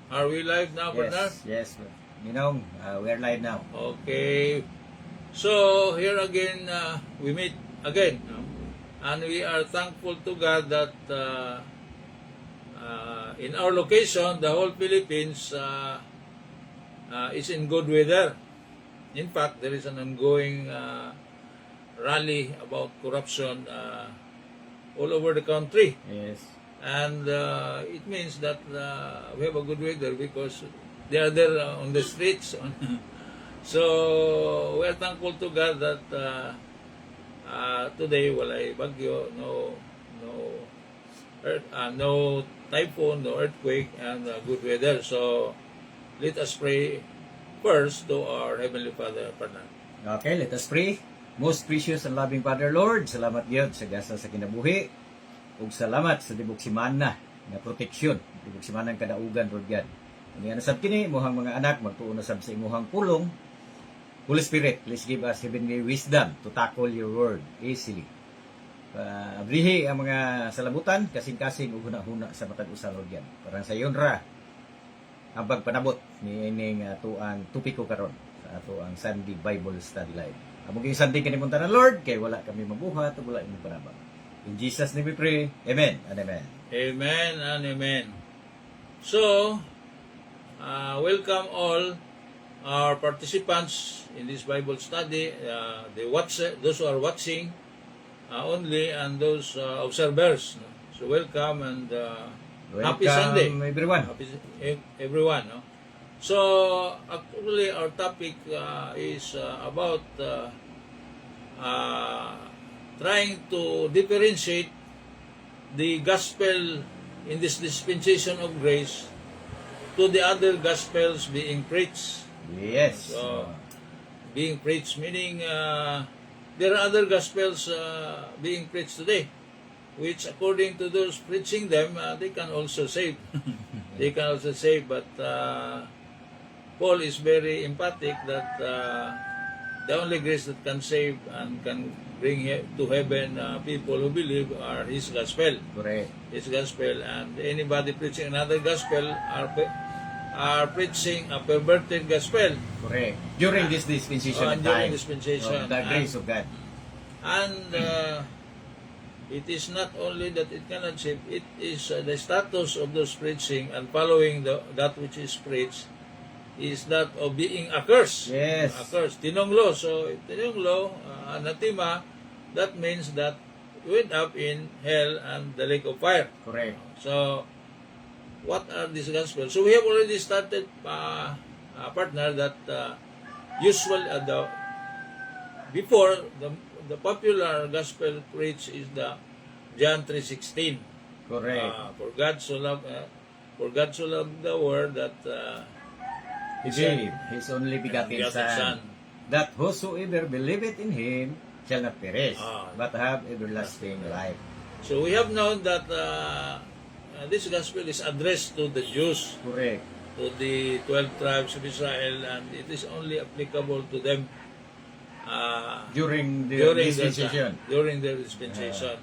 Are we live now, partner? Yes, yes. Ninong, we are live now. Okay. So, here again, we meet again. No? And we are thankful to God that in our location, the whole Philippines is in good weather. In fact, there is an ongoing rally about corruption all over the country. Yes. And it means that we have a good weather because they are there on the streets. So we are thankful to God that today walay bagyo, no typhoon, no earthquake, and good weather. So let us pray first to our Heavenly Father, partner. Okay, let us pray. Most precious and loving Father Lord, salamat Diyon sa gasa sa kinabuhi. Ug salamat sa dibok simana nga proteksyon, dibok simana ng kadaugan Lord God. Ani nasab kini mohang mga anak magtuon na sab sa imuhang pulong. Holy Spirit, please give us heavenly wisdom to tackle your word easily. Abrihi ang mga salabutan, kasing-kasing ug huna-huna sa matag usa Lord God. Parang sa iyon ra ang pagpanabot ni ining tuang tupiko karon sa ato ang Sunday Bible Study Live. Among yung Sunday kanimong tanan Lord, kay wala kami mabuhat ug wala imong panabang. In Jesus' name we pray. Amen and amen. Amen and amen. So, welcome all our participants in this Bible study, those who are watching only, and those observers. So, welcome and happy Sunday. Everyone. Happy everyone. No? So, actually, our topic is about trying to differentiate the gospel in this dispensation of grace to the other gospels being preached. Yes. So, being preached meaning there are other gospels being preached today, which according to those preaching them, they can also save. They can also save, but Paul is very emphatic that the only grace that can save and can bring to heaven people who believe are His gospel. Correct. His gospel, and anybody preaching another gospel are preaching a perverted gospel. Correct. During this dispensation of During time. dispensation. Of the grace of God. And it is not only that it cannot save, it is the status of those preaching and following that which is preached is that of being accursed. Yes. Accursed. Tinonglo. So, tinonglo, anathema, that means that you end up in hell and the lake of fire. Correct. So, what are these gospels? So, we have already started, partner, that usually, before, the popular gospel preach is the John 3:16. Correct. For God so loved the world that He gave His only begotten Son, that whosoever believeth in Him shall not perish, but have everlasting life. So we have known that this gospel is addressed to the Jews, Correct. to the 12 tribes of Israel, and it is only applicable to them During the dispensation. During their dispensation.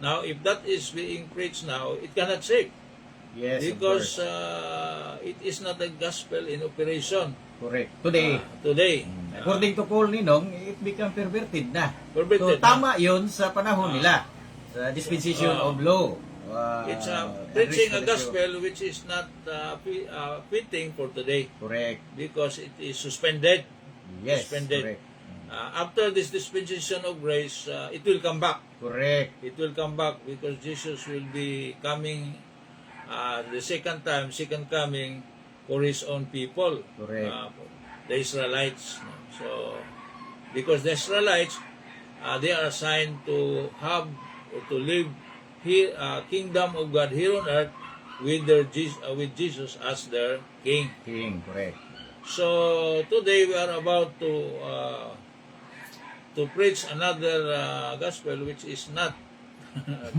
Now, if that is being preached now, it cannot save. Yes, Because of course. it is not a gospel in operation Correct. Today, today. according to Paul Ninong, it become perverted na. Perverted So, tama yun sa panahon nila. Sa dispensation of law. It's preaching a gospel which is not fitting for today. Correct. Because it is suspended. Yes, Suspended. correct. After this dispensation of grace, it will come back. Correct. It will come back because Jesus will be coming the second coming for His own people. Correct. The Israelites. So, because the Israelites, they are assigned to have or to live here, kingdom of God here on earth with Jesus as their king. King, correct. So today we are about to preach another gospel which is not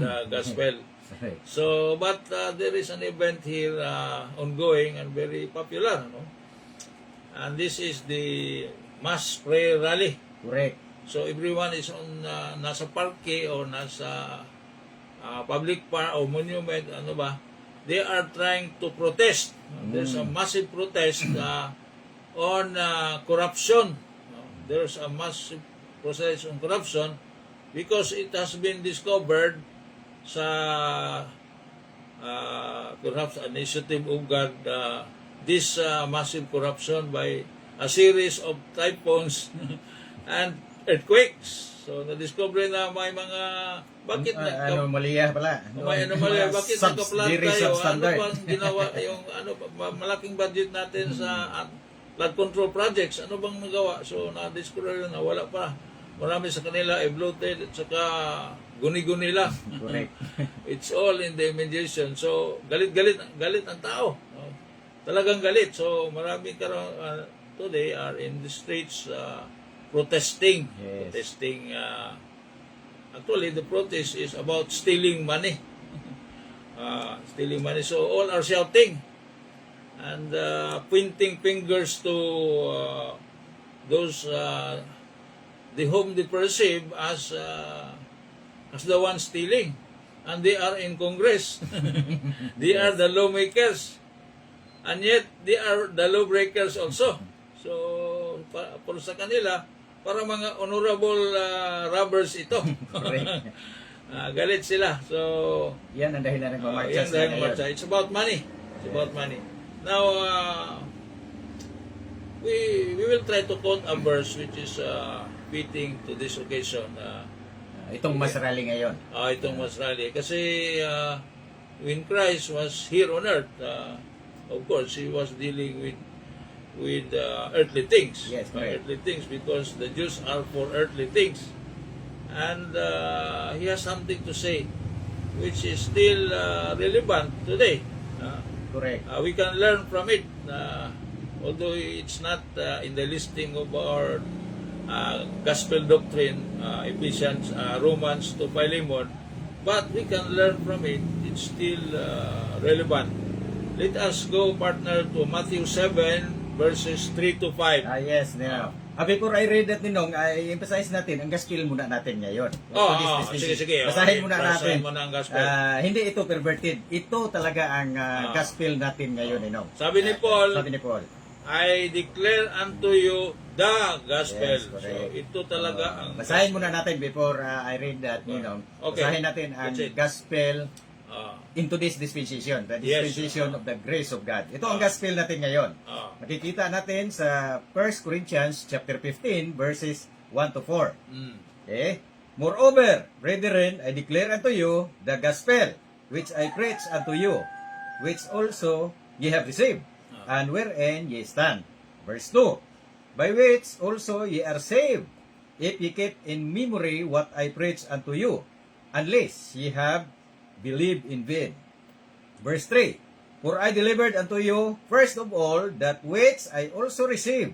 the gospel. Correct. So, but there is an event here ongoing and very popular, no? And this is the mass prayer rally. Correct. So everyone is on nasa parke or nasa public park or monument, ano ba? they are trying to protest. There's a massive protest on corruption. There's a massive protest on corruption because it has been discovered sa perhaps initiative of God, this massive corruption by a series of typhoons and earthquakes. So, na-discover na may mga, bakit anomalya pala. may anomalya, bakit nagka-flood Very tayo? Ano substandard. bang ginawa, yung malaking budget natin sa flood control projects, ano bang nagawa? So, na-discover na wala pa. Marami sa kanila ay bloated at saka guni-guni lang. Correct. It's all in the imagination. So, galit ang tao. Talagang galit. So, marami today are in the streets protesting. Yes. Protesting. Actually, the protest is about stealing money. Stealing money. So, all are shouting and pointing fingers to those the whom they perceive as the ones stealing. And they are in Congress. They are the lawmakers. And yet, they are the lawbreakers also. So, para sa kanila, para mga honorable robbers ito. Galit sila. So, Yan ang dahilan ng yan marcha dahil marcha. It's about money. It's about money. Now, we will try to quote a verse which is fitting to this occasion. Itong mas rally ngayon. Itong mas rally. Kasi when Christ was here on earth, of course, he was dealing with earthly things. Yes, correct. Earthly things, because the Jews are for earthly things. And he has something to say which is still relevant today. Correct. We can learn from it, although it's not in the listing of our gospel doctrine, Ephesians, Romans to Philemon, but we can learn from it. It's still relevant. Let us go, partner, to Matthew 7, verses 3 to 5. Yes, Ninong. Before I read that, Ninong, I emphasize natin, ang gospel muna natin ngayon. Sige. Basahin muna natin. Basahin mo na ang gospel. Hindi ito perverted. Ito talaga ang gospel natin ngayon, Ninong. Sabi ni Paul, I declare unto you the gospel. Yes, so, ito talaga ang... Basahin muna natin before I read that, Ninong. Okay. Basahin natin ang gospel into this dispensation, the dispensation of the grace of God. Ito ang gospel natin ngayon. Makikita natin sa 1 Corinthians chapter 15 verses 1 to 4. Okay? Moreover, brethren, I declare unto you the gospel which I preach unto you, which also ye have received, and wherein ye stand. Verse 2. By which also ye are saved, if ye keep in memory what I preach unto you, unless ye have believe in vain. Verse 3. For I delivered unto you first of all that which I also received,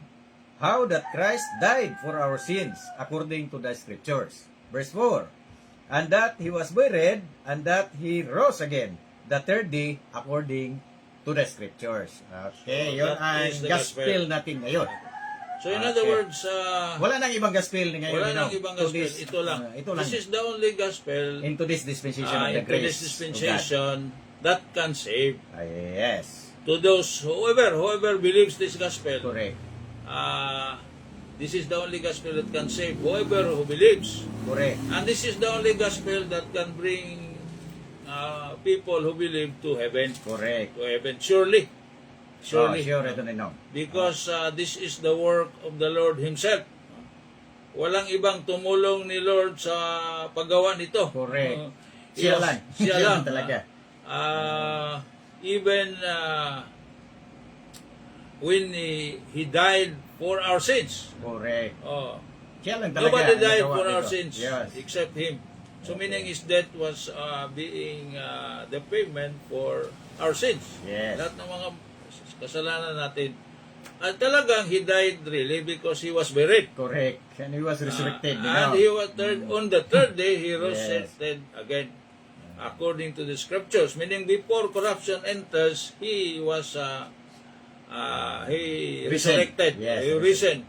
how that Christ died for our sins according to the Scriptures. Verse 4. And that he was buried, and that he rose again the third day according to the Scriptures. Okay, So, yun that ang is the gospel natin ngayon. So in other words, Wala nang ibang gospel ngayon. wala nang Ninong. ibang To gospel. this, Ito lang. ito lang. This is the only gospel Into this dispensation of the into grace this dispensation that can save. of God. Yes. To those, whoever believes this gospel, Correct. this is the only gospel that can save. Whoever who believes. Correct. And this is the only gospel that can bring people who believe to heaven. Correct. To heaven. Surely. Sure ito Ninong. Because this is the work of the Lord Himself. Walang ibang tumulong ni Lord sa paggawa nito. Correct. Siya lang. Siya lang talaga. Even when He died for our sins. Correct. Siya lang talaga. Nobody ang died nagawa for our nito. sins Yes. except Him. So meaning His death was being the payment for our sins. Yes. Lahat ng mga kasalanan natin. At talagang He died really because He was buried. Correct. And he was resurrected. And He was on the third day, He resurrected Yes. again. According to the scriptures. Meaning before corruption enters, He was He resurrected. Yes, He risen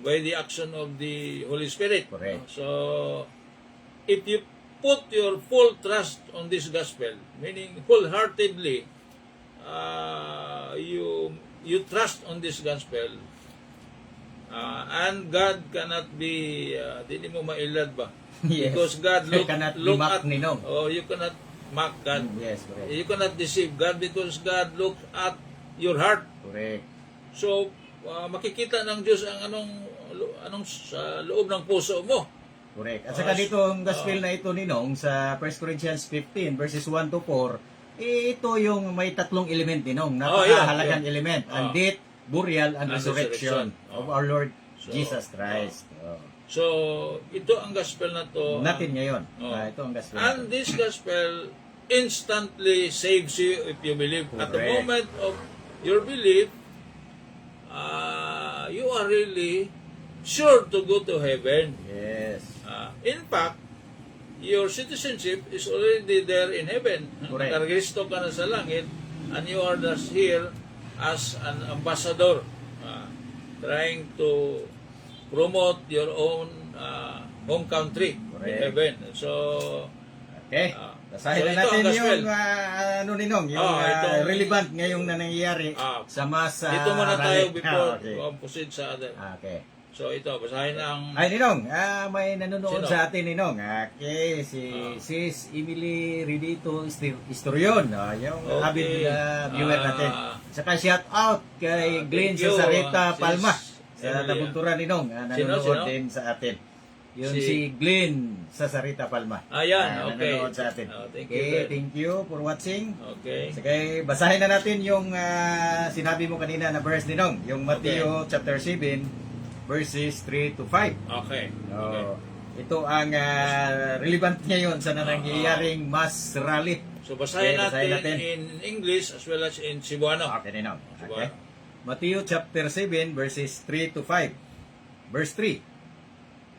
by the action of the Holy Spirit. Correct. So, if you put your full trust on this gospel, meaning wholeheartedly, you trust on this gospel, and God cannot be dili mo mailad ba? Yes. Because God Cannot be look mocked at ninong. you cannot mock God. Yes, correct. You cannot deceive God because God looks at your heart. Correct. So makikita ng Diyos ang anong sa loob ng puso mo. Correct. At saka dito ang gospel na ito ninong sa 1 Corinthians 15 verses 1 to 4, ito yung may tatlong element ninong, napakahalagang element, ang death, burial, and resurrection of our Lord Jesus Christ. So, ito ang gospel na to. Natin ngayon. Ito ang gospel na And to. this gospel instantly saves you if you believe. At the Correct. moment of your belief, you are really sure to go to heaven. Yes. In fact, your citizenship is already there in heaven. Correct. Nakaregisto ka na sa langit, and you are just here as an ambassador, trying to promote your own home country in Correct. heaven. So, Okay. Basahin so na ito natin ang gospel. yung ninong, yung itong- relevant ngayong na nangyayari sa mas dito muna tayo rally. before Okay. proceed sa other. Okay. So, ito, basahin ang... Ay, Ninong, may nanonood Sino? sa atin, Ninong. Okay, si Sis Emily Ridito Istorion, yung Okay. avid viewer natin. Saka shout out kay Glenn thank you, Cesareta Sis Palma sa Emily. Nabunturan, Ninong. Nanonood Sino? din sa atin. Yun si Si Glenn Cesareta Palma. Ayan, okay. Nanonood sa atin. Thank you, Okay, Glenn. thank you for watching. Okay. Sige, basahin na natin yung sinabi mo kanina na verse, Ninong. Yung Matthew chapter 7, verses 3 to 5. Okay. So, ito ang relevant ngayon sa nangyayaring mass rally. So, basahin Okay, natin in English as well as in Cebuano. Okay, Ninong. Cebuano. Okay. Matthew chapter 7, verses 3 to 5. Verse 3.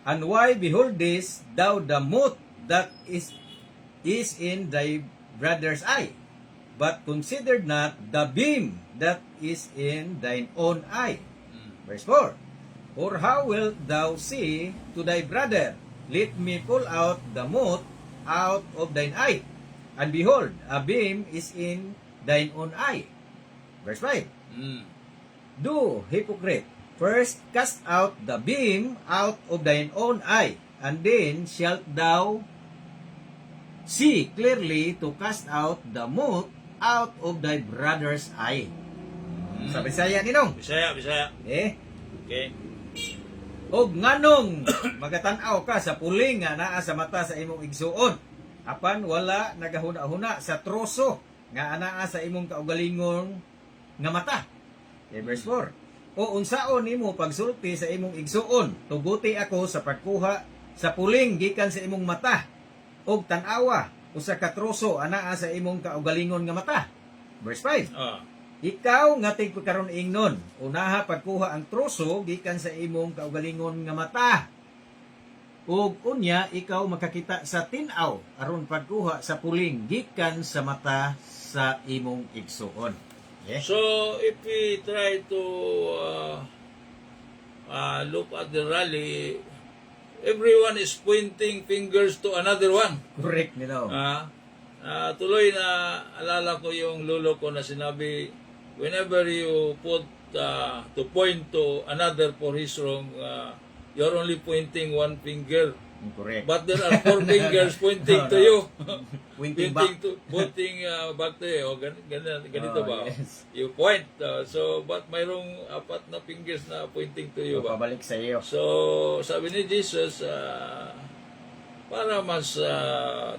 And why beholdest thou the mote that is in thy brother's eye, but consider not the beam that is in thine own eye? Verse 4. Or how wilt thou say to thy brother, let me pull out the mote out of thine eye, and behold, a beam is in thine own eye? Verse 5. Do, hypocrite, first cast out the beam out of thine own eye, and then shalt thou see clearly to cast out the mote out of thy brother's eye. Sa Bisaya, Ninong. Bisaya. Eh, Okay. og nganong magatan-aw ka sa puling nga naa sa mata sa imong igsuon, apan wala nagahuna-huna sa troso nga anaa sa imong kaugalingon nga mata. Verse 4. O unsaon nimo pagsulti sa imong igsuon, tuguti ako sa pagkuha sa puling gikan sa imong mata, og tan-awa usa ka troso anaa sa imong kaugalingon nga mata. Verse 5. Ikaw nga tigpakaron ingnon, unaha pagkuha ang troso gikan sa imong kaugalingon nga mata. Ug unya ikaw makakita sa tin-aw aron pagkuha sa puling gikan sa mata sa imong igsuon. Yeah. So, if we try to look at the rally, everyone is pointing fingers to another one. Correct nila. Tuloy na alala ko yung lolo ko na sinabi, whenever you put to point to another for his wrong, you're only pointing one finger. Correct. But there are four fingers pointing to you. Pointing back. Pointing back to you. Ganito ba? Yes. You point. But mayroong apat na fingers na pointing to you ba? Pabalik sa iyo. So, sabi ni Jesus, para mas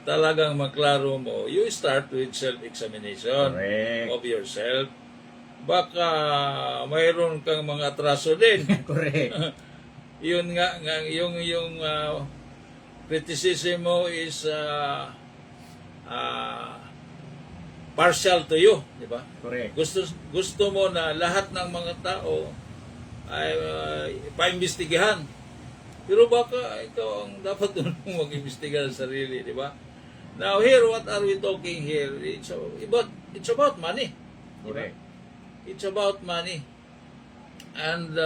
talagang maklaro mo, you start with self-examination Correct. of yourself. Baka mayroon kang mga atraso din. Correct. Yun nga yung criticism mo is partial to you, di ba? Correct. Gusto mo na lahat ng mga tao ay paimbestigahan. Pero baka ikaw ang dapat doon mag-imbestiga sa sarili, di ba? Now here, what are we talking here? It's about money. Di ba? Correct. It's about money. And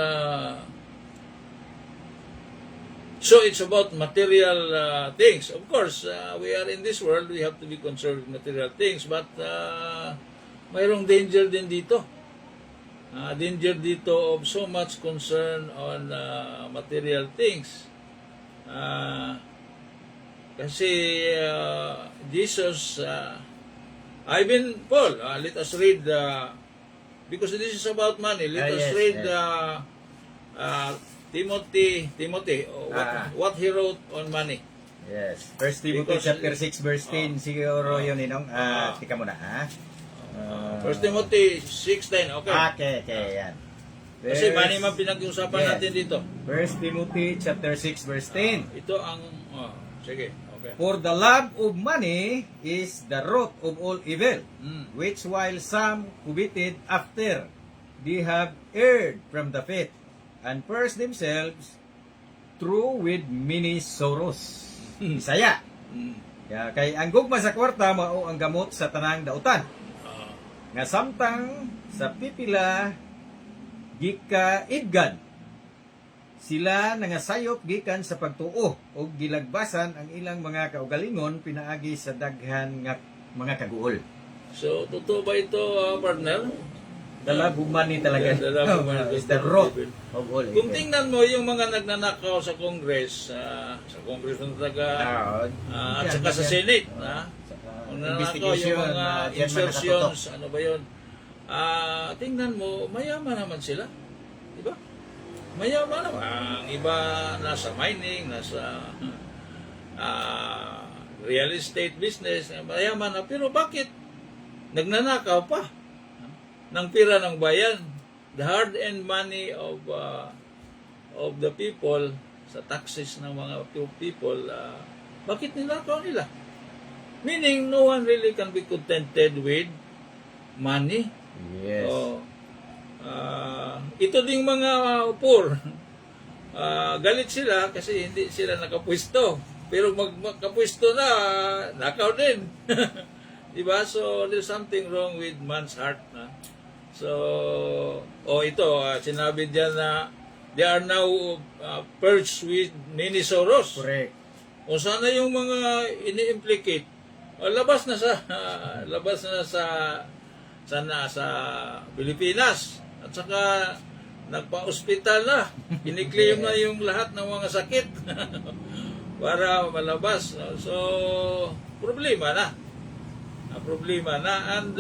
so it's about material things. Of course, we are in this world, we have to be concerned with material things. But mayroong danger din dito. Danger dito of so much concern on material things. Kasi Jesus, Paul, let us read, because this is about money, let us read Timothy, what he wrote on money. Yes. First Timothy Because- chapter 6 verse 10 siguro yun Ninong. Tika muna ha. 1 Timothy 6:10, okay. Okay, yan. Kasi money man pinag-uusapan Yes. natin dito. First Timothy chapter 6 verse 10. Ito ang, sige, okay. For the love of money is the root of all evil, Mm. which while some coveted after, they have erred from the faith, and purged themselves through with many sorrows. Bisaya. Mm. Kay ang gugma sa kwarta mao ang gamot sa tanang dautan. Ah, Nga samtang sa pipila gika idgan sila nangasayop gikan sa pagtuo o gilagbasan ang ilang mga kaugalingon pinaagi sa daghan nga mga kaguol. so, totoo ba ito, partner? The love of money talaga. The love of money is the root evil. of all Kung evil. tingnan mo yung mga nagnanakaw sa Congress, sa Congress ng taga, at saka sa Senate, kung nanakaw yung mga insertions, ano ba yun? Tingnan mo, mayaman naman sila. Di ba? Mayaman naman. Ang iba nasa mining, nasa real estate business, mayaman na. Pero bakit nagnanakaw pa ng pira ng bayan? The hard-earned money of the people sa taxes ng mga people, bakit ninakaw nila? Meaning, no one really can be contented with money. Yes. Ito ding mga poor, galit sila kasi hindi sila nakapwesto. Pero magkapwesto na, nakaw din. Diba? So, there's something wrong with man's heart. So, ito, sinabi diyan na they are now purged with many sorrows. Correct. O sana yung mga ini-implicate, labas na sa Pilipinas. At saka nagpa-ospital na. Kiniklaim na yung lahat ng mga sakit para malabas. So, problema na. Problema na. And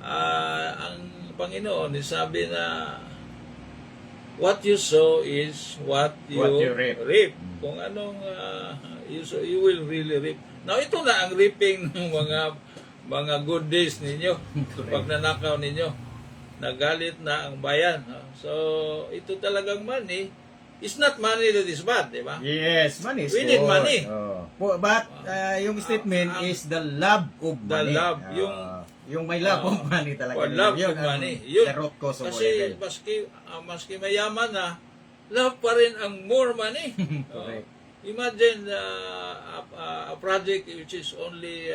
ang Panginoon sabi na what you sow is what you reap. Kung anong you sow, you will really reap. Now, ito na ang reaping ng mga good days ninyo. Pag nanakaw ninyo, nagalit na ang bayan. So, ito talagang money. It's not money that is bad, di ba? Yes, money is We need good. money. But yung statement is the love of The money. love, yung may love of money talaga. Love Yun of ang money. Yun. the root cause of all Kasi evil. maski mayaman na, love pa rin ang more money. Correct. Imagine a project which is only,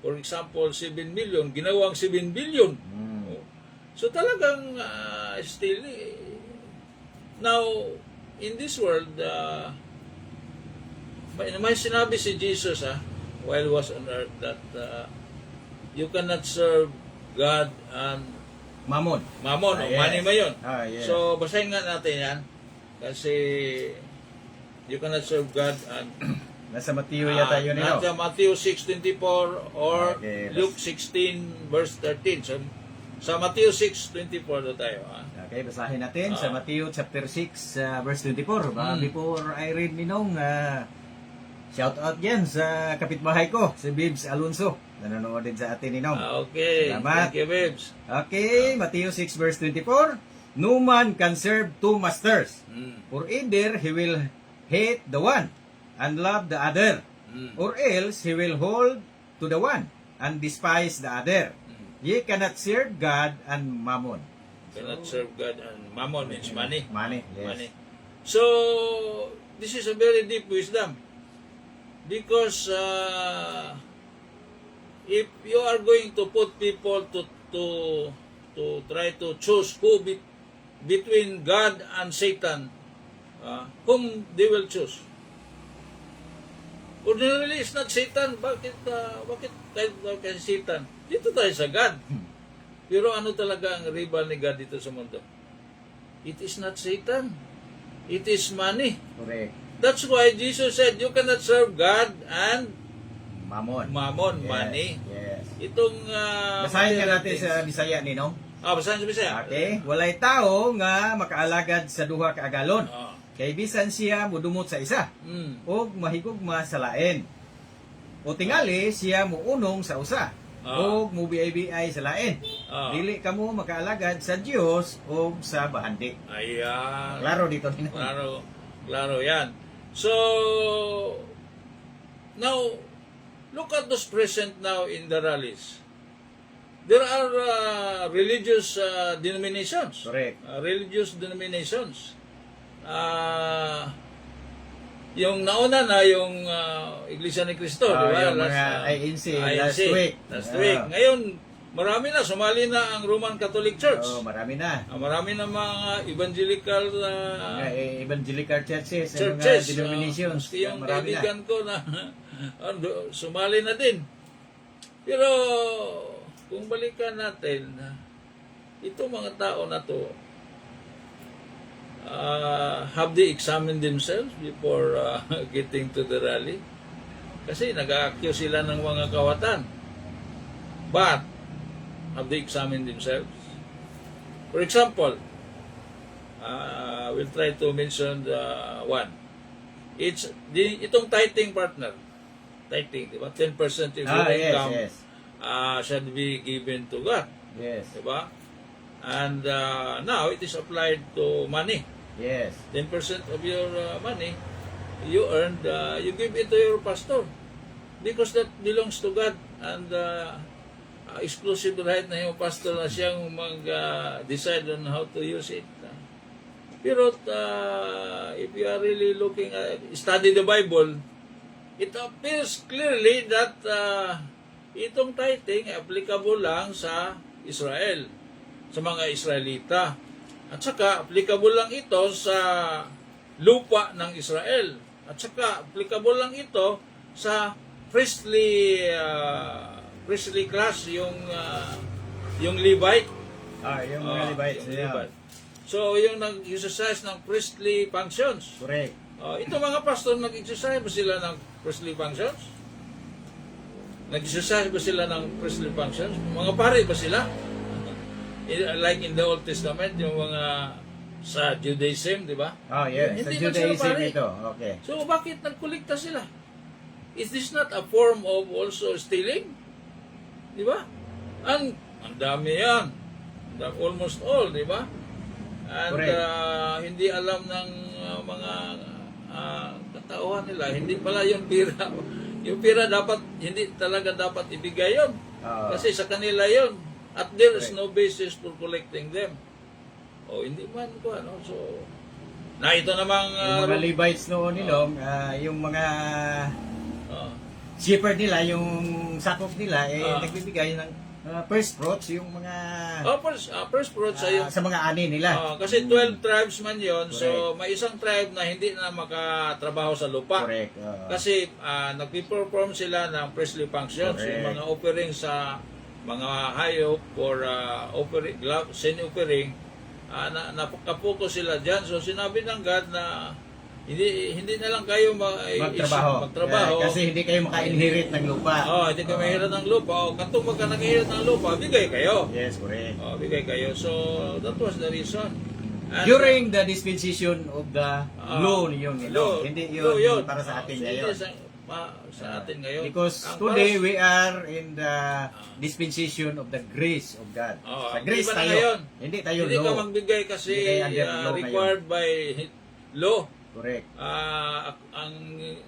for example, 7 million, ginawang 7 billion. So talagang still, now, in this world, may sinabi si Jesus while he was on earth that you cannot serve God and Mammon. Mammon, o Yes. money ba yun? Yes. So, basahin nga natin yan. Kasi, you cannot serve God and Nasa Matthew yata yun, nasa Matthew 6:24 or Okay, Luke 16 verse 13. So, sa Matthew 6:24 na tayo. Okay, basahin natin sa Matthew chapter 6 verse 24. Before I read Ninong, shout out yan sa kapitbahay ko, si Bibs Alonso. Nanonood din sa atin Ninong. Okay. Salamat. Thank you, babes. Okay, Matthew 6 verse 24. No man can serve two masters. For either he will hate the one and love the other, or else he will hold to the one and despise the other. Ye cannot serve God and mammon. Cannot serve God and mammon means money. Money, yes. Money. So, this is a very deep wisdom. Because if you are going to put people to try to choose who between God and Satan, whom they will choose? Ordinarily, it's not Satan. Bakit kay Satan? Dito tayo sa God. Pero ano talaga ang rival ni God dito sa mundo? It is not Satan. It is money. Correct. That's why Jesus said, you cannot serve God and Mammon. mammon, Yes, money. Yes. Itong... Basahin material nga natin things. sa Bisaya ni Nong. Basahin sa Bisaya. Okay. Walay tao nga makaalagad sa duha ka agalon. Ah. Kay bisan siya mudumot sa isa. O mahigugma sa lain. O tingali siya muunong sa usa. O mubiay-biay sa lain. Dili kamo makaalagad sa Dios o sa bahandi. Ayan. Klaro dito ni Nong. Klaro yan. So, now, look at those present now in the rallies. There are religious denominations. Correct. Religious denominations. Yung nauna na yung Iglesia ni Cristo, di ba? Yung mga INC last week. Last week. Ngayon, marami na, sumali na ang Roman Catholic Church. Marami na. Marami na mga evangelical Evangelical churches, churches. mga denominations. Yung Marami na. kaibigan ko na sumali na din. Pero kung balikan natin, itong mga tao na to, have they examined themselves before getting to the rally? Kasi nag-accuse sila ng mga kawatan. But, have they examined themselves? For example, we'll try to mention one. Itong tithing partner. Tithing, di ba? 10% of your income should be given to God. Yes. Di ba? And now, it is applied to money. Yes. 10% of your money you earned, you give it to your pastor. Because that belongs to God. And exclusive right na yung pastor na siyang mag-decide on how to use it. Pero if you are really looking at, study the Bible, it appears clearly that itong tithing applicable lang sa Israel, sa mga Israelita. At saka, applicable lang ito sa lupa ng Israel. At saka, applicable lang ito sa priestly class, yung Levite. Yung mga Levites. Yung Levite. So, yung nag-exercise ng priestly functions. Correct. Ito mga pastor, nag-exercise ba sila ng priestly functions? Nag-exercise ba sila ng priestly functions? Mga pare ba sila? Like in the Old Testament, yung mga sa Judaism, di ba? Yes. Sa Hindi man sila Judaism pare. ito. Okay. So, bakit nagkolekta sila? Is this not a form of also stealing? Di ba? Ang dami yan. Almost all, di ba? And hindi alam ng mga katauhan nila, hindi pala yung pira. Yung pira dapat, hindi talaga dapat ibigay yun. Kasi sa kanila yun. At there is no basis for collecting them. Hindi man ko, ano. So, na ito namang... yung mga Levites noon nilong, yung mga shepherd nila, yung sakop nila, nagbibigay ng first fruits, yung mga... first fruits ay sa mga ani nila. Kasi 12 tribes man yon. So, may isang tribe na hindi na makatrabaho sa lupa. Correct. Kasi nagpi-perform sila ng priestly functions, yung mga offering sa mga hayop for offering, sin offering, napakapokus sila dyan. So sinabi ng God na hindi na lang kayo magtrabaho. Kasi hindi kayo maka-inherit ng lupa. Hindi kayo mahirat ng lupa. Katong pagka nag-inherit ng lupa, bigay kayo. Yes, correct. Bigay kayo. So that was the reason. And, during the dispensation of the law yung hindi yun para sa atin ngayon. Sa atin ngayon. Because today we are in the dispensation of the grace of God. Sa grace tayo. Hindi tayo hindi law. Hindi ka magbigay kasi required by law. Correct. Ang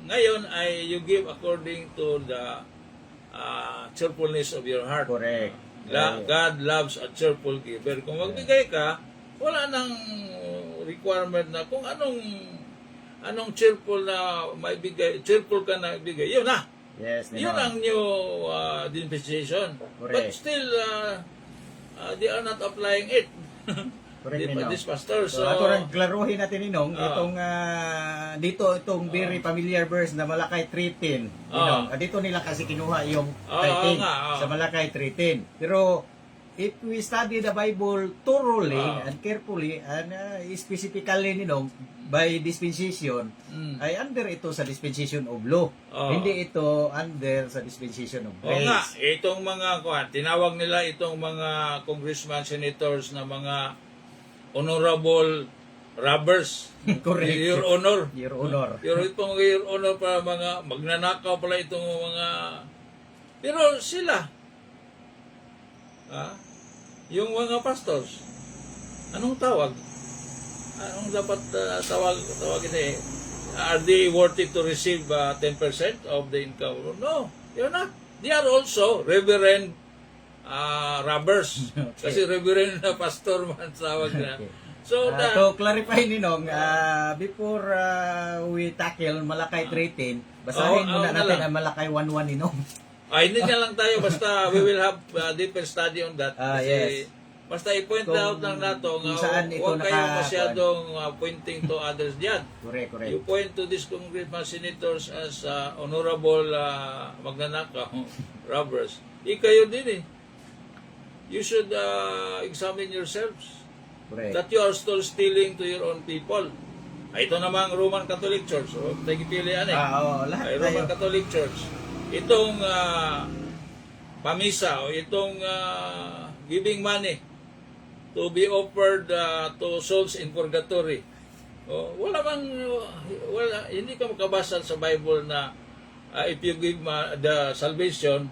ngayon ay you give according to the cheerfulness of your heart. Correct. God loves a cheerful giver. Kung magbigay ka, wala nang requirement na kung anong cheerful na maibigay, cheerful ka na ibigay, yun na. Yes, yun ang new dispensation. But still, they are not applying it. Correct, Ninong. This pastor. So, ato rin klaruhin natin, Ninong, itong itong very familiar verse na Malakay 3:10. Ninong, dito nila kasi kinuha yung 13 sa Malakay 3:10. Pero if we study the Bible thoroughly and carefully and specifically, Ninong, by dispensation, ay under ito sa dispensation of law. Hindi ito under sa dispensation of grace. nga, itong mga tinawag nila itong mga congressman, senators na mga honorable robbers. Correct. Your Honor. Your Honor. Your Honor para mga magnanakaw pala itong mga... Pero sila, yung mga pastors, anong tawag? Anong dapat tawagin eh? Are they worthy to receive 10% of the income? No, you're not. They are also reverend robbers. Okay. Kasi reverend na pastor man tawag na. Okay. So, to clarify, Ninong, before we tackle Malakay 3:10, basahin muna natin ang Malakay 1:1, Ninong. hindi na lang tayo, basta we will have deeper study on that. Kasi, Yes. basta i-point out lang nato nga saan ito huwag kayo masyadong pointing to others diyan. Correct. You point to these congressman senators as honorable magnanakaw, robbers. Kayo din eh. You should examine yourselves Correct. that you are still stealing to your own people. Ito namang Roman Catholic Church. So, nagpipilian eh. Lahat Ay, tayo. Roman Catholic Church. Itong pamisa o itong giving money to be offered to souls in purgatory. Hindi ka makabasa sa Bible na if you give the salvation,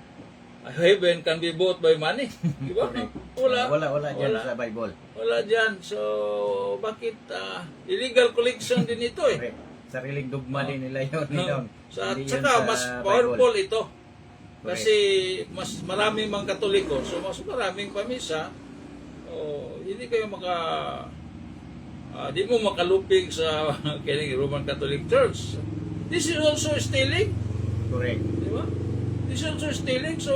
heaven can be bought by money. Di ba? Wala dyan sa Bible. Wala dyan. So, bakit illegal collection din ito eh? Correct. Sariling dugma din nila yun, Ninong. At Hindi yun saka, sa mas Bible. powerful ito. Kasi mas maraming mga Katoliko, so mas maraming pamisa, hindi kayo di mo makalupig sa kining Roman Catholic Church. This is also stealing. Correct. Di ba? This is also stealing. So,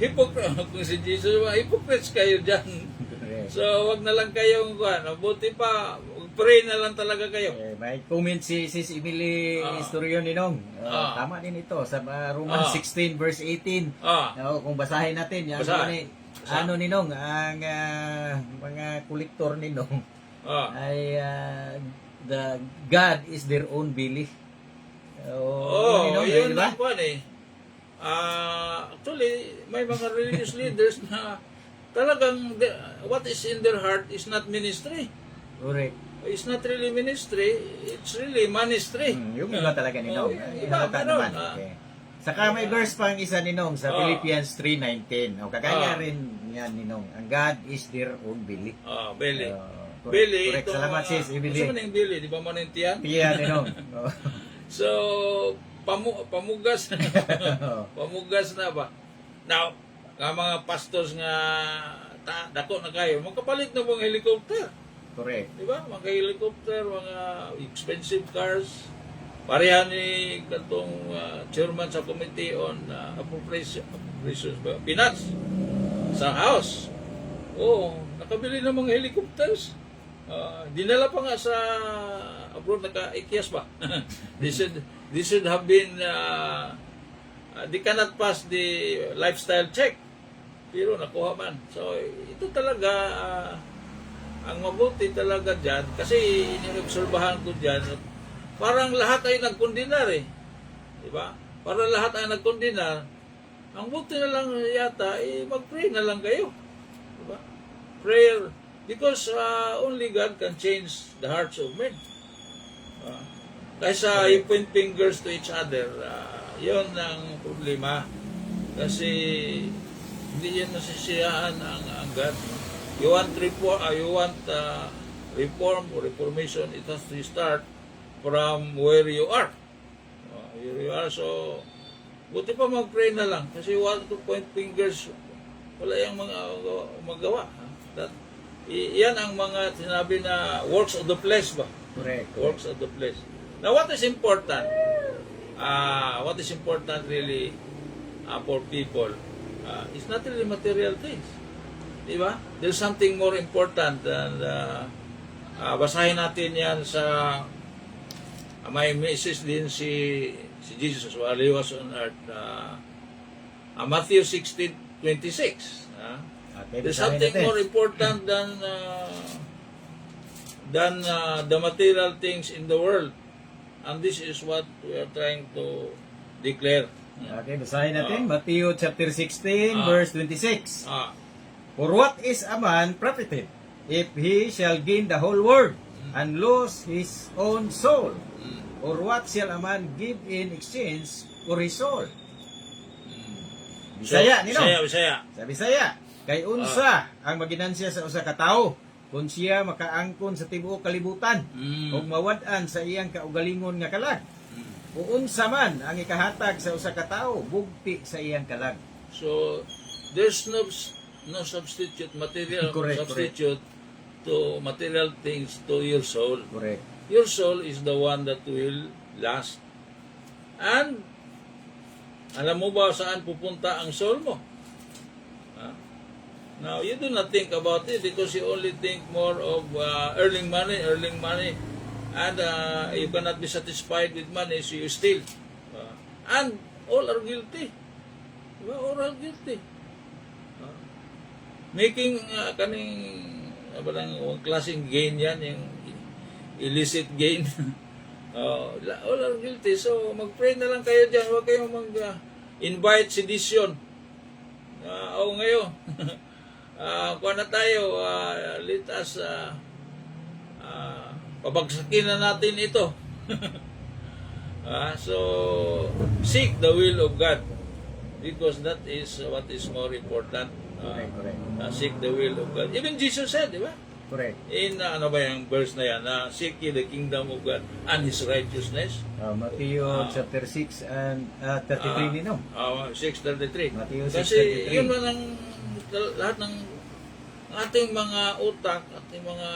kung si Jesus, hypocrites kayo dyan. Correct. So, wag na lang kayong, buti pa, pray na lang talaga kayo. May comment si Sis Emily Historion, Ninong. Tama din ito sa Romans 16 verse 18. Kung basahin natin, yan ano, Ninong, ang mga kolektor, Ninong, ay the God is their own belief. Ninong, yun diba? ang kwan eh. Actually, may mga religious leaders na talagang what is in their heart is not ministry. Correct. It's not really ministry, it's really ministry. Yung iba talaga, Ninong. Iba, Halata meron. naman. Okay. Saka may verse pang isa, Ninong, sa Philippians 3:19. Kagaya rin yan, Ninong. Ang God is their own belief. Billy. Billy. Correct. Salamat, sis. Billy. Gusto mo na yung Billy, di ba mo na yung tiyan? Tiyan, Ninong. So, pamugas pamugas na ba? Now, nga mga pastors nga dako na kayo, magkapalit na mga helicopter. Correct. Di ba? Mga helicopter, mga expensive cars. Parehan ni katong chairman sa Committee on Appropriations Finance sa House. Nakabili ng mga helicopters. Dinala pa nga sa abroad, naka-ikyas ba? They should have been they cannot pass the lifestyle check. Pero nakuha man. So, ito talaga ang mabuti talaga dyan, kasi inobserbahan ko dyan, parang lahat ay nagkondinar eh. Diba? Parang lahat ay nagkondinar. Ang buti na lang yata, mag-pray na lang kayo. Diba? Prayer. Because only God can change the hearts of men. Kaysa i-point fingers to each other, yun ang problema. Kasi hindi yan nasisiyaan ang God. You want reform or reformation, it has to start from where you are. So, buti pa mag-pray na lang. Kasi you want to point fingers, wala yung mga magawa. Yan ang mga sinabi na works of the flesh ba? Correct. Works of the flesh. Now, what is important? What is important really for people? It's not really material things. Di ba? There's something more important than basahin natin yan sa may message din si Jesus while he was on earth. Matthew 16:26. Okay, There's basahin something natin. more important than the material things in the world. And this is what we are trying to declare. Okay, basahin natin. Matthew chapter 16, Ah. verse 26. Ah, For what is a man profited if he shall gain the whole world and lose his own soul? Or what shall a man give in exchange for his soul? Bisaya, nino? Bisaya. Sa Bisaya, kay unsa ang maginansya sa usa ka tawo kung siya makaangkon sa tibuok kalibutan ug mawad-an sa iyang kaugalingon nga kalag? O unsa man ang ikahatag sa usa ka tawo bugti sa iyang kalag? So, there's no substitute, material Correct, substitute to material things to your soul. Correct. Your soul is the one that will last. And, alam mo ba saan pupunta ang soul mo? Now, you do not think about it because you only think more of earning money, and you cannot be satisfied with money, so you steal. And all are guilty. Diba? All are guilty. Making klaseng gain yan, yung illicit gain. All are guilty. So, mag-pray na lang kayo dyan. Huwag kayong mag-invite sedition. Ngayon, kuha na tayo, let us pabagsakin na natin ito. So, seek the will of God because that is what is more important. Correct. Seek the will of God. Even Jesus said, di ba? Correct. In ano ba yung verse na yan? Seek ye the kingdom of God and His righteousness. Matthew chapter 6 and 33 nino. 6:33. Matthew Kasi 6:33. yun man ang lahat ng ating mga utak, ating mga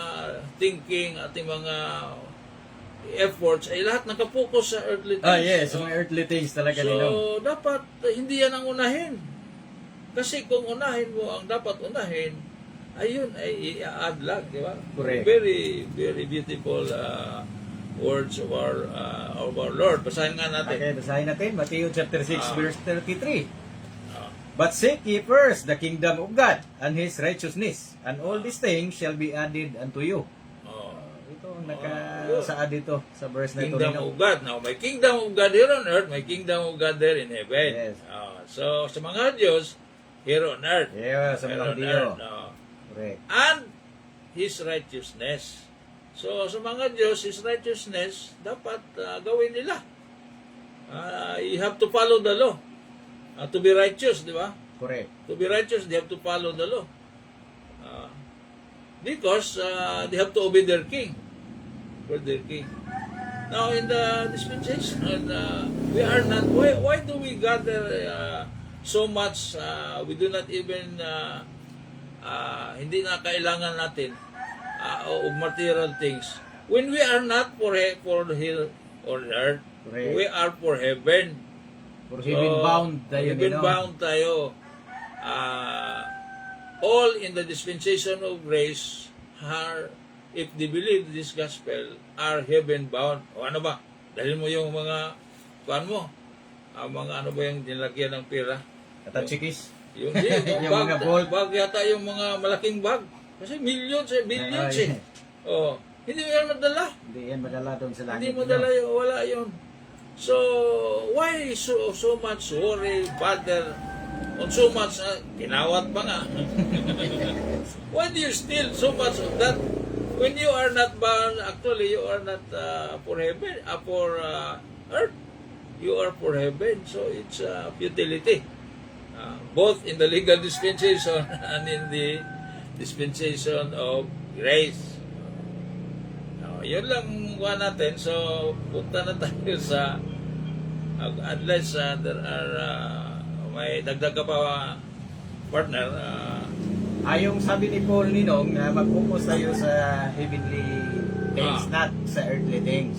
thinking, ating mga efforts ay lahat nakapokus sa earthly things. Yes, mga earthly things talaga So, nino. dapat hindi yan ang unahin. Kasi kung unahin mo ang dapat unahin, ayun ay i-add lang, di ba? Correct. Very, very beautiful words of our Lord. Basahin nga natin. Okay, basahin natin Matthew chapter 6 verse 33. Ah. But seek ye first the kingdom of God and His righteousness, and all these things shall be added unto you. Oh. Ito ang nakasaad dito sa verse na ito. Kingdom of God. Now, may kingdom of God here on earth, may kingdom of God there in heaven. Yes. So, sa mga Diyos, here on earth. Yeah, sa Here mga on Diyo. earth. Correct. And His righteousness. So, sa mga Diyos, His righteousness, dapat gawin nila. You have to follow the law. To be righteous, di ba? Correct. To be righteous, they have to follow the law. Because they have to obey their king. For their king. Now, in the dispensation, we are not, why do we gather so much, we do not even, hindi na kailangan natin of material things. When we are not for here on earth, Correct. we are for heaven. For heaven bound tayo Heaven nino. bound tayo. All in the dispensation of grace are, if they believe this gospel, are heaven bound. O ano ba? Dahil mo yung mga, kuan mo, mga ano ba yung nilagyan ng pera? Katachikis. Yung, Yung bag, mga gold. bag yata yung mga malaking bag. Kasi millions billions eh. Oh, hindi mo yan madala. Hindi yan madala doon sa langit. Hindi mo dala yun, wala yun. So, why so much worry, bother, on so much, tinawat pa nga. Why do you steal so much of that? When you are not bound, actually, you are not for heaven, for earth. You are for heaven, so it's futility. Both in the legal dispensation and in the dispensation of grace. Yun lang kuha natin. So, punta na tayo sa unless there are may dagdag ka pa partner. Yung sabi ni Paul Ninong na mag-focus tayo sa heavenly things, not sa earthly things.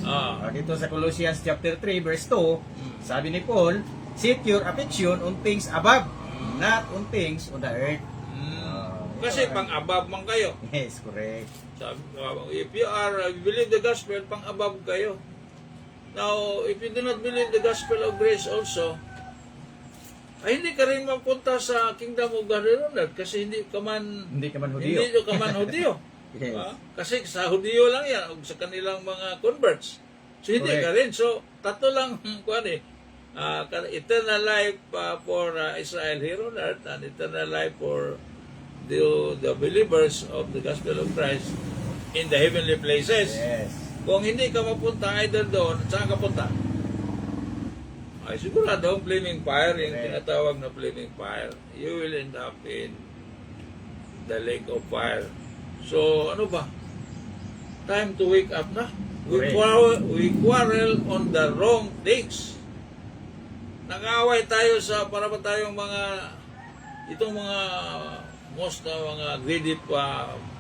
Dito sa Colossians chapter 3 verse 2, sabi ni Paul, set your affection on things above, not on things on the earth. Kasi pang-above man kayo. Yes, correct. If you believe the gospel, pang-above kayo. Now, if you do not believe the gospel of grace also, ay hindi ka rin mapunta sa kingdom of God kasi hindi ka man Hudiyo. Hindi ka man Hudiyo. Yes. Kasi sa Hudiyo lang yan o sa kanilang mga converts. So hindi ka rin. So tatlo lang kuan eternal life for Israel here on earth and eternal life for the believers of the gospel of Christ in the heavenly places. Yes. Kung hindi ka mapunta either doon, saan ka punta? Ay sigurado ang flaming fire, yung tinatawag na flaming fire. You will end up in the lake of fire. So, ano ba? Time to wake up na. We quarrel on the wrong things. Nag-aaway tayo para ba tayong itong mga most na mga greedy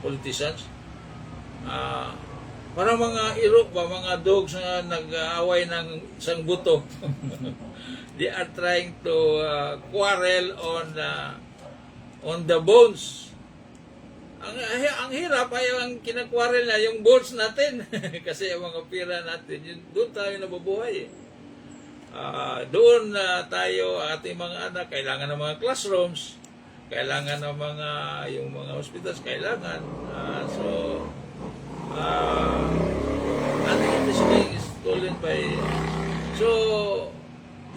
politicians. Parang mga irok ba, mga dogs na nag-aaway ng isang buto. They are trying to quarrel on the bones. Ang hirap ay ang kinakwarel na yung bones natin. Kasi yung mga pira natin, doon tayo nabubuhay. Doon tayo, ating mga anak, kailangan ng mga classrooms, kailangan ng yung mga hospitals, kailangan. And this thing is stolen by... So,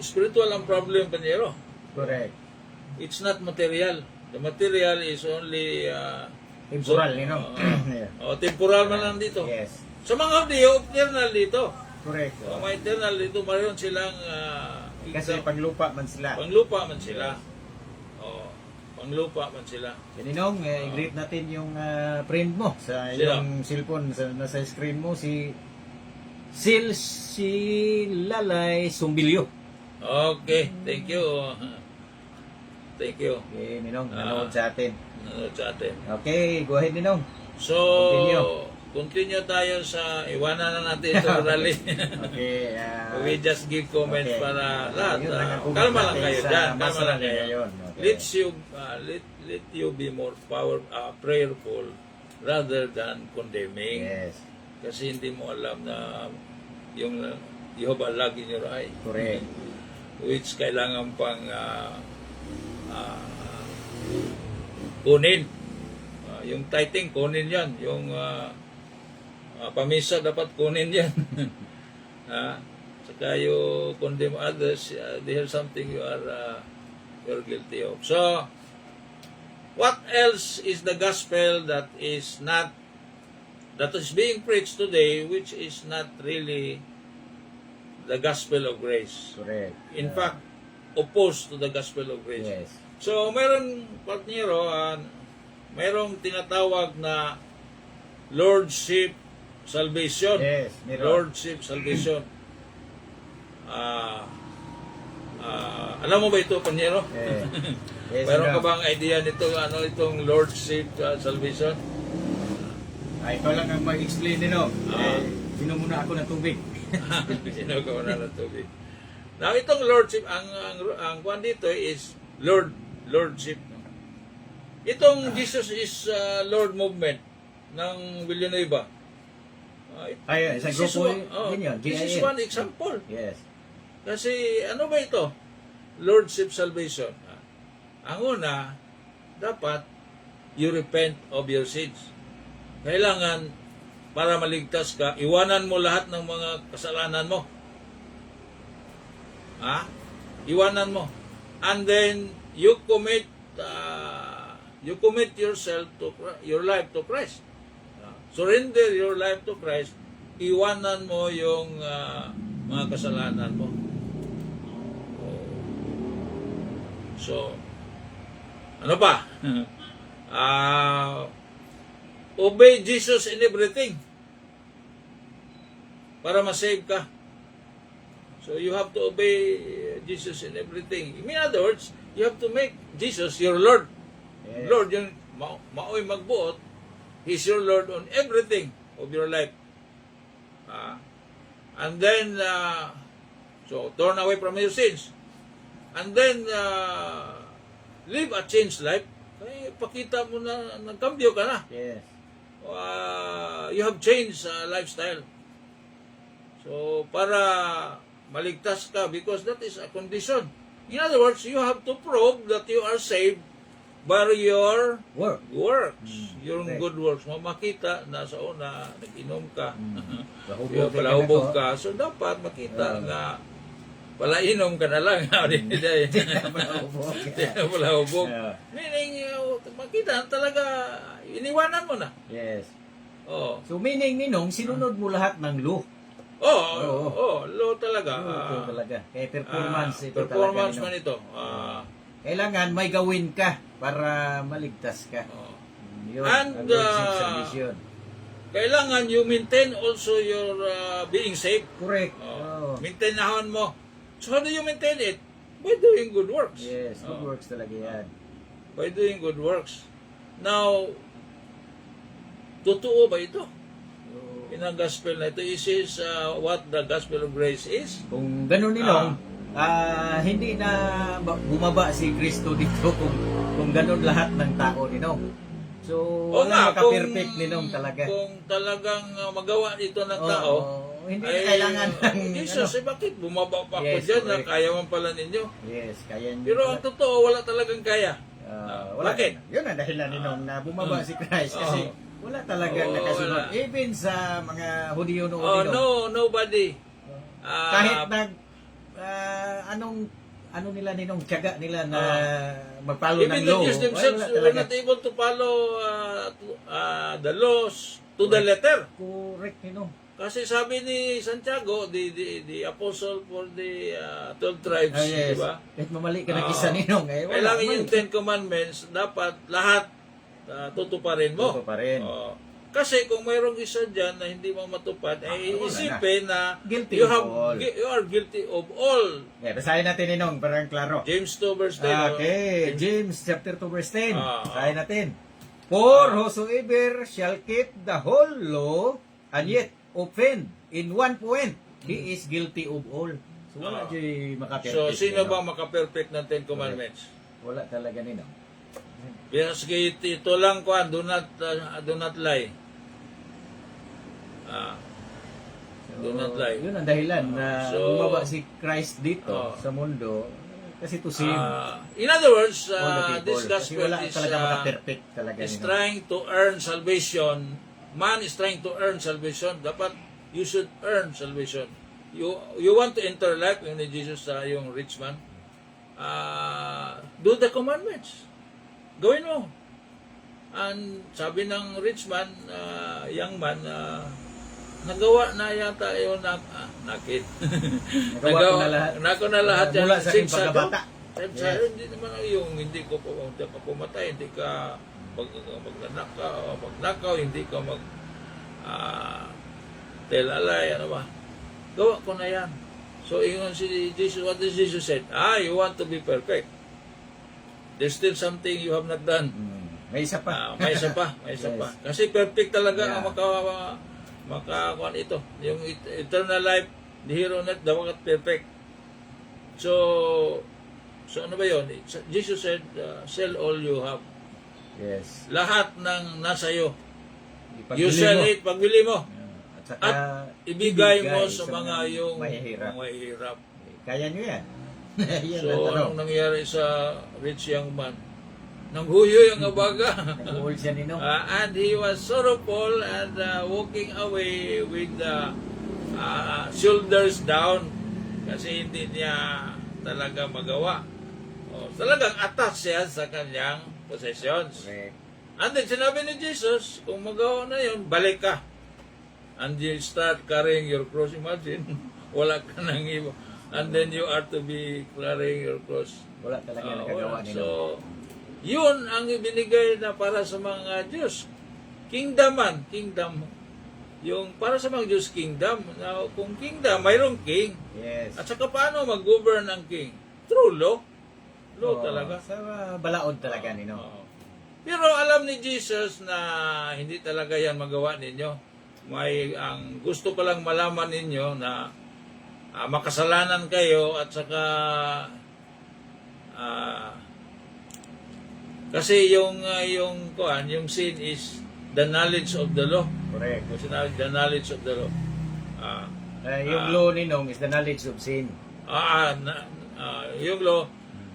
spiritual ang problem, Panyero. Correct. It's not material. The material is only... Temporal, temporal man lang dito. Yes. Sa mga Hudiyo, eternal dito. Correct. Mga eternal dito, mayroon silang... Kasi panglupa man sila. Panglupa man sila. Panglupa man sila. Ninong, i-greet natin yung friend mo sa iyong cellphone, nasa screen mo, si Lalay Sumbilyo. Okay, thank you. Thank you. Okay, Ninong, nanood sa atin. Okay, go ahead, Ninong. So, continue tayo sa iwanan na natin ito, rally. Okay. We just give comments para lahat. Kalma lang kayo dyan. Kalma lang kayo. Let you be more prayerful rather than condemning. Yes. Kasi hindi mo alam na yung you have a log in your eye. Correct. Which kailangan pang kunin. Yung tithing, kunin yan. Yung pamisa, dapat kunin yan. Saka you condemn others, there's something you're guilty of. So, what else is the gospel that is being preached today, which is not really the gospel of grace? Correct. In fact, opposed to the gospel of grace. Yes. So, mayroong partnero, mayroong tinatawag na Lordship Salvation. Yes, Lordship Salvation. Alam mo ba ito, Panyero? Yes, Mayroon ka bang idea nito, itong Lordship Salvation? Ito lang ang mag-explain nino. Sino muna ako ng tubig? Sino ka muna ng tubig? Now, itong Lordship, ang kwan dito is Lordship. Itong Jesus is Lord movement ng Villanueva. Isang grupo din yun. This is one example. Yes. Kasi ano ba ito? Lordship salvation. Ang una, dapat you repent of your sins. Kailangan para maligtas ka, iwanan mo lahat ng mga kasalanan mo. Iwanan mo. And then you commit your life to Christ. Surrender your life to Christ. Iwanan mo yung mga kasalanan mo. So, ano pa? Obey Jesus in everything para ma-save ka. So, you have to obey Jesus in everything. In other words, you have to make Jesus your Lord. Yes. Lord, yung maoy magbuot, He's your Lord on everything of your life. And then, so, turn away from your sins. And then, live a changed life. Kaya pakita mo na nagkambyo ka na. Yes. You have changed lifestyle. So, para maligtas ka, because that is a condition. In other words, you have to prove that you are saved by your Work. works. Your correct. good works. Makita na sa una, nag-inom ka. Lahubog Yung ka palahubog na to. ka. So, dapat makita nga palainom ka na lang. Palahubog. Palahubog. Yeah. Meaning, makita talaga, iniwanan mo na. Yes. Oh. So meaning ninong, sinunod mo lahat ng law. Low talaga. Ito talaga. Kaya performance ito performance talaga. man ito. Kailangan may gawin ka para maligtas ka. Yun, And, ang Lordship salvation. Kailangan you maintain also your being saved. Correct. Oh. Maintainahan mo. So how do you maintain it? By doing good works. Yes, good works talaga yan. By doing good works. Now, totoo ba ito? So, In ang gospel na ito, this is what the gospel of grace is. kung ganun ninong, hindi na bumaba si Kristo dito kung ganun lahat ng tao ninong. So, O wala nga, maka-perfect ninong talaga. Kung talagang magawa ito ng tao, hindi na kailangan ng Jesus, bakit bumaba pa ako Yes, dyan na correct. kaya man pala ninyo? Yes, kaya niyo. Pero ang totoo, wala talagang kaya. Wala. Bakit? Yun ang dahilan ninong na bumaba si Christ kasi wala talagang Oo, nakasunod. wala. Even sa mga Hudyo noon Oh, ninong. nobody. Kahit ano nila ninong tiyaga nila na magpalo Even ng the law. Jews themselves Wala were talaga. not able to follow the laws to the letter. Correct ninong. Kasi sabi ni Santiago, the apostle for the 12 tribes, Yes. di ba? Kahit mamali ka ng isa ninong. Kailangan yung 10 commandments, dapat lahat tutuparin mo. Ito pa rin. Kasi kung mayroong isa dyan na hindi mo matupad, ay wala isipin na Guilty you, of all. you are guilty of all. Basahin natin ninong para klaro. James 2 verse 10. Okay, James chapter 2 verse 10. Ah. Basahin natin. For whosoever shall keep the whole law and yet offend in one point, he is guilty of all. So wala dyan makaperfect. So, sino ninong. ba makaperfect ng 10 commandments? Wala talaga ninong. Yes, ito lang kuan, do not lie. Do not lie. Yun ang dahilan na So, bumaba si Christ dito sa mundo kasi to save In other words, all the people. this Kasi gospel wala is, talaga makaperfect talaga is ninong. trying to earn salvation. Man is trying to earn salvation. Dapat you should earn salvation. You want to enter life, yung ni Jesus yung rich man, do the commandments. Gawin mo. And sabi ng rich man, young man, nagawa na yata yung nakit. Nagawa ko na lahat. Nagawa na lahat yan. Mula sa aking Six, ano? pagkabata. Yes. Hindi naman yung hindi ka pumatay, hindi ka magnakaw, hindi ka tell a lie, ano ba? Gawa ko na yan. So, ingon si Jesus, what does Jesus said? You want to be perfect. There's still something you have not done. May isa pa. May isa pa. Yes. Kasi perfect talaga Yeah. ang makakuan ito. Yung eternal life, the hero net, dapat perfect. So ano ba yun? Jesus said, sell all you have. Yes. Lahat ng nasa iyo. Ipagbili You sell mo. it, pagbili mo. At saka At ibigay mo sa mga yung mahihirap. Kaya nyo yan. Yan So, ang tanong. anong nangyari sa rich young man? Nanghuyo yung abaga. Nag-uul siya ninong. And he was sorrowful and walking away with the shoulders down kasi hindi niya talaga magawa. Talagang attached siya sa kanyang possessions. Correct. And then sinabi ni Jesus, kung magawa na yun, balik ka. And you start carrying your cross. Imagine, wala ka nang iba. And then you are to be carrying your cross. Wala talaga nagagawa ninong. So, yun ang ibinigay na para sa mga Diyos. Kingdom. Yung para sa mga Diyos, kingdom. Now, kung kingdom, mayroong king. Yes. At saka paano mag-govern ang king? Through law. Law talaga. Sa balaod talaga ninong. Oo. Pero alam ni Jesus na hindi talaga yan magawa ninyo. Ang gusto ko lang malaman ninyo na makasalanan kayo at saka Kasi yung sin is the knowledge of the law. Correct. Yung sinabi, the knowledge of the law. Ah, Yung law ninong is the knowledge of sin. yung law,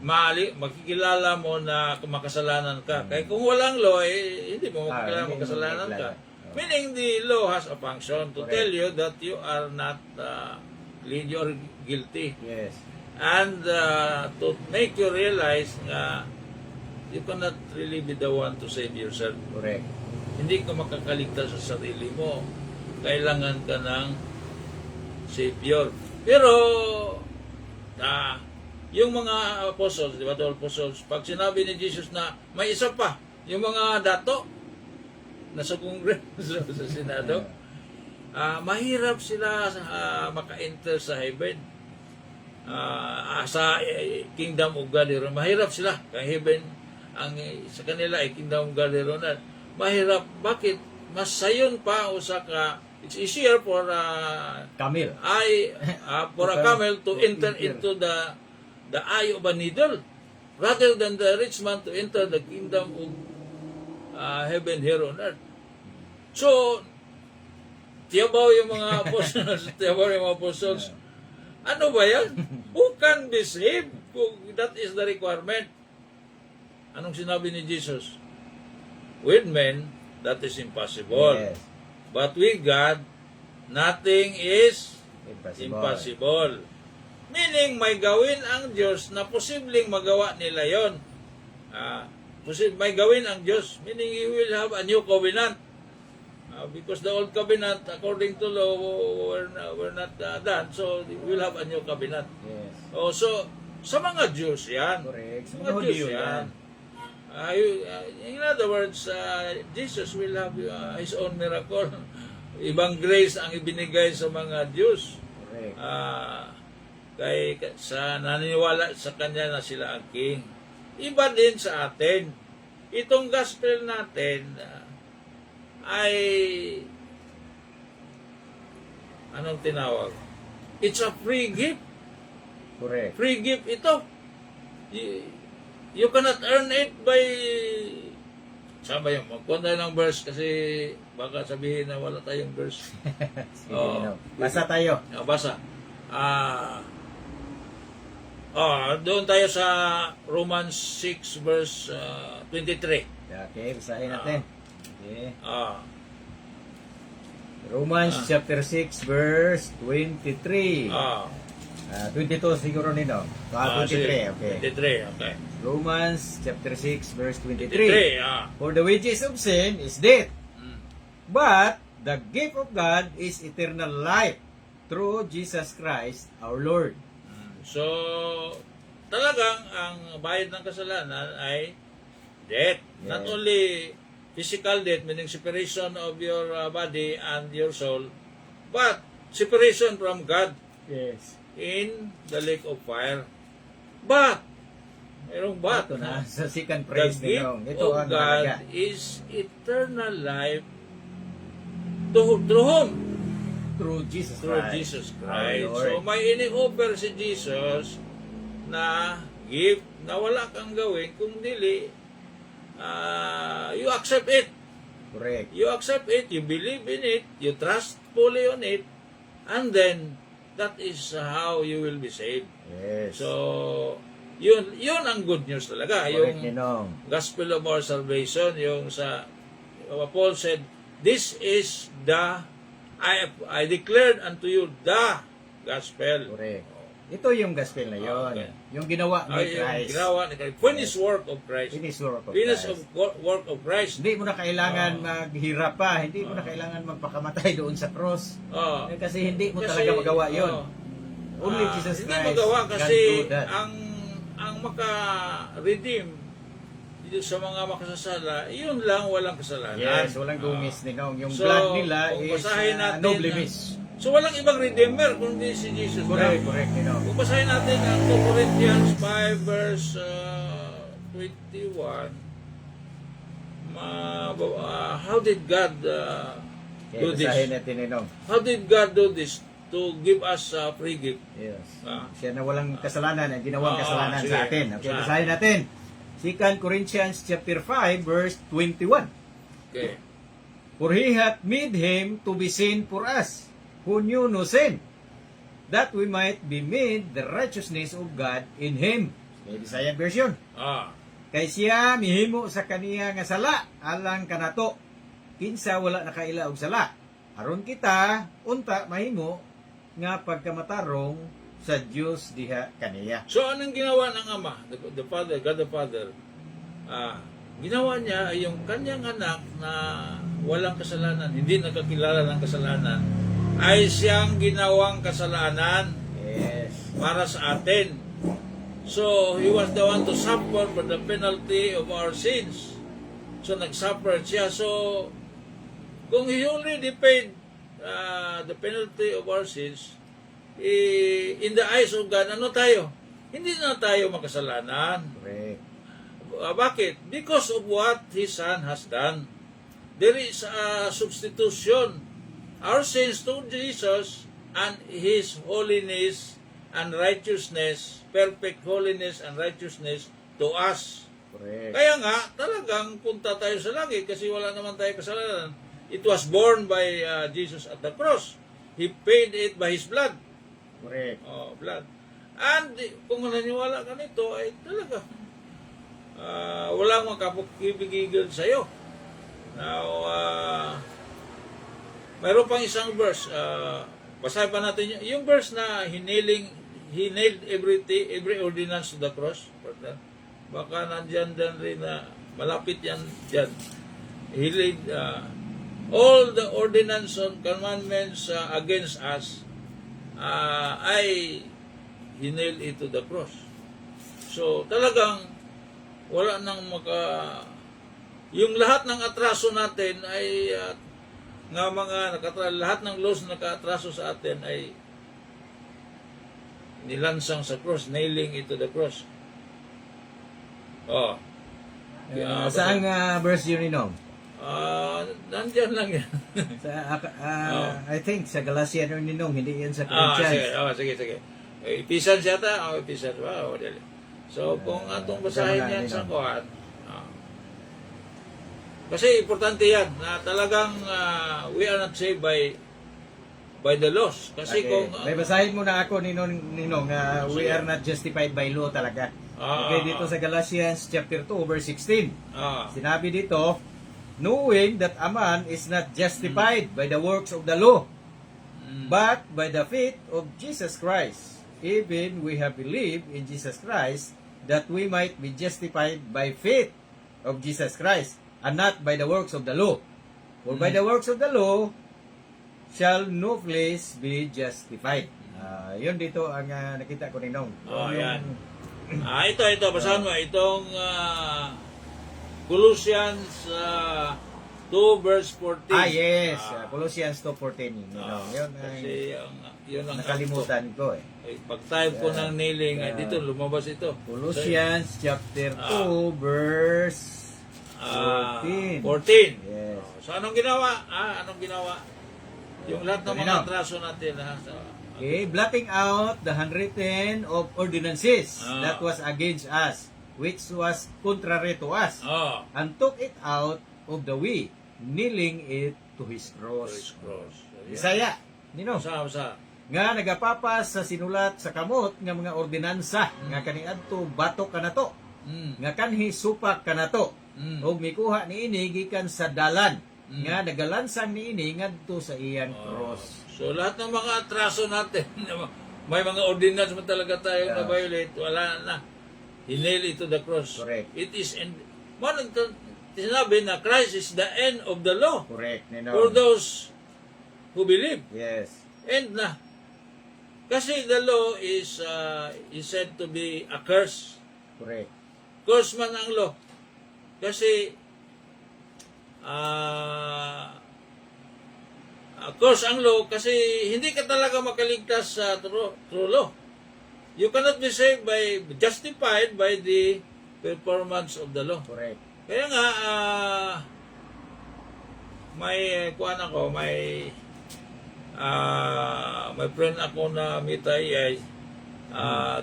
makikilala mo na makasalanan ka. Kaya kung walang law, hindi mo makikilala hindi mo makasalanan ka. makikilala. Meaning the law has a function to Correct. tell you that you are not you're guilty. Yes. And to make you realize you cannot really be the one to save yourself. Correct. Hindi ka makakaligtas sa sarili mo. Kailangan ka ng Savior. Pero, yung mga apostles, di ba, 12 apostles, pag sinabi ni Jesus na may isa pa, yung mga dato, nasa Kongreso, sa Senado, mahirap sila maka-enter sa heaven. Sa kingdom of God, mahirap sila. Kaya heaven, sa kanila ay kingdom of God. Mahirap. Bakit? Mas sayon pa o saka it's easier for Camel. for a camel to enter into the eye of a needle rather than the rich man to enter the kingdom of heaven here on earth. So, tiyabaw yung mga apostles, ano ba yan? Who can be saved? That is the requirement. Anong sinabi ni Jesus? With men, that is impossible. Yes. But with God, nothing is Impossible. impossible. Meaning, may gawin ang Diyos na posibleng magawa nila yon. May gawin ang Diyos. Meaning, He will have a new covenant. Because the old covenant, according to law, were not done. So, we will have a new covenant. Yes. So, sa mga Diyos yan. Correct. Sa Sa mga mga Hudyo Diyos yan. yan. In other words, Jesus will have His own miracle. Ibang grace ang ibinigay sa mga Diyos. Correct. Sa naniniwala sa Kanya na sila ang King. Iba din sa atin. Itong gospel natin ay anong tinawag? It's a free gift. Correct. Free gift ito. You cannot earn it by... Saan ba yun? Magpunta ng verse kasi baka sabihin na wala tayong verse. Sige, basa tayo. Basa. Doon tayo sa Romans 6 verse 23. Okay, basahin natin. Okay. Romans chapter 6 verse 23. 22 siguro nino. 23, okay. 23, okay. Romans chapter 6 verse 23. 23, For the wages of sin is death. But the gift of God is eternal life through Jesus Christ our Lord. So, talagang ang bayad ng kasalanan ay death. Yes. Not only physical death, meaning separation of your body and your soul, but separation from God Yes. in the lake of fire. But, mayroong but, Ito na sa second the praise gift ninong. Ito of ang God halaga. is eternal life through whom? Through Jesus Through Christ. Jesus Our Christ. Lord. So, may ini-offer si Jesus na gift na wala kang gawin kung dili you accept it. Correct. You accept it, you believe in it, you trust fully on it, and then that is how you will be saved. Yes. So, yun ang good news talaga. correct Yung ninong. gospel of our salvation, yung sa Paul said, this is I declared unto you the gospel. Correct. Ito yung gospel na yon. Okay. Yung ginawa ni Yung Christ. ginawa ni Christ. Finished work of Christ. Finished work of Finished Christ. work of Christ. Hindi mo na kailangan maghirap pa. Hindi mo na kailangan magpakamatay doon sa cross. Oh. Kasi hindi mo talaga magawa yon. Only Jesus hindi Christ magawa can kasi do that. ang maka-redeem dito sa mga makasasala, yun lang, walang kasalanan. Yes, walang dungis ninong. Yung So, blood nila kung is basahin natin no ang- blemish. So walang ibang redeemer kundi si Jesus Correct, lang. correct ninong. Kung basahin natin ang 2 Corinthians 5 verse 21, how did God Okay, do this? basahin natin ninong. How did God do this to give us a free gift? Yes. Ah. Siya na walang kasalanan, ang ginawang kasalanan sige. sa atin. Okay, Sa- basahin natin. 2 Corinthians chapter 5 verse 21. Okay. For he hath made him to be sin for us, who knew no sin, that we might be made the righteousness of God in him. May Visayan version. Kay siya mihimo sa kaniya nga sala, alang kanato, kinsa wala nakaila og sala. Aron kita, unta mahimo, nga pagkamatarong sa Diyos diha kaniya. So, anong ginawa ng Ama, the Father, God the Father? Ginawa niya ay yung kanyang anak na walang kasalanan, hindi nakakilala ng kasalanan, ay siyang ginawang kasalanan Yes. para sa atin. So, He was the one to suffer for the penalty of our sins. So, nagsuffer siya. So, kung He already paid the penalty of our sins, in the eyes of God, ano tayo? Hindi na tayo makasalanan. Correct. Bakit? Because of what His Son has done. There is a substitution. Our sins to Jesus and His holiness and righteousness, perfect holiness and righteousness to us. Correct. Kaya nga, talagang punta tayo sa langit kasi wala naman tayo kasalanan. It was borne by Jesus at the cross. He paid it by His blood. Correct. Blood. And kung naniniwala ka nito, ay talaga walang makapagkibigigil sa iyo. Now, mayroon pang isang verse. Basahin pa natin yung verse na he nailed every ordinance to the cross. Baka nandyan din rin na malapit yan dyan. He laid all the ordinance and commandments against us ay he nailed it to the cross. So talagang wala nang yung lahat ng atraso natin ay nga mga lahat ng laws na nakaatraso sa atin ay nilansang sa cross, nailing it to the cross. Saan verse yun, Ninong? Nandyan lang yan. I think sa Galatians yun, Ninong, hindi yan sa Corinthians. Sige. Ephesians yata? Ephesians. Wow, dali. So, kung atong basahin yan sa kuhan, kasi importante yan na talagang we are not saved by the laws. Kasi kung may basahin mo na ako, Ninong, we are not justified by law talaga. Okay, dito sa Galatians chapter 2 verse 16. Sinabi dito, knowing that a man is not justified by the works of the law, but by the faith of Jesus Christ. Even we have believed in Jesus Christ, that we might be justified by faith of Jesus Christ, and not by the works of the law. For by the works of the law shall no flesh be justified. Yun dito ang nakita ko, Ninong. Yan. Ito, basahan mo. Itong Colossians 2 verse 14. Yes. Colossians 2:14. Yun kasi yun ang nakalimutan ko pag-type ko ng nailing, dito lumabas ito. Colossians chapter 2 verse 14. Yes. So anong ginawa? Anong ginawa? Yung lahat ng mga atraso natin. Okay, blotting out the handwritten of ordinances that was against us, which was contrary to us, and took it out of the way, nailing it to His cross. Bisaya, Nino. Sa Nga nagapapas sa sinulat sa kamot nga mga ordinansa nga kaniadto batok kanato. Nga kanhi supak kanato. Og mikuha niini gikan sa dalan nga nagalansang niini ngadto sa iyang cross. So lahat ng mga atraso natin, may mga ordinance man talaga tayo na violate, wala na. Hinail it to the cross. Correct. It is sinabi na Christ is the end of the law. Correct. For those who believe. Yes. End na. Kasi the law is said to be a curse. Correct. Curse man ang law. Kasi curse ang law kasi hindi ka talaga makaligtas sa true law. You cannot be saved justified by the performance of the law. Correct. Kaya nga may friend ako na mitay ay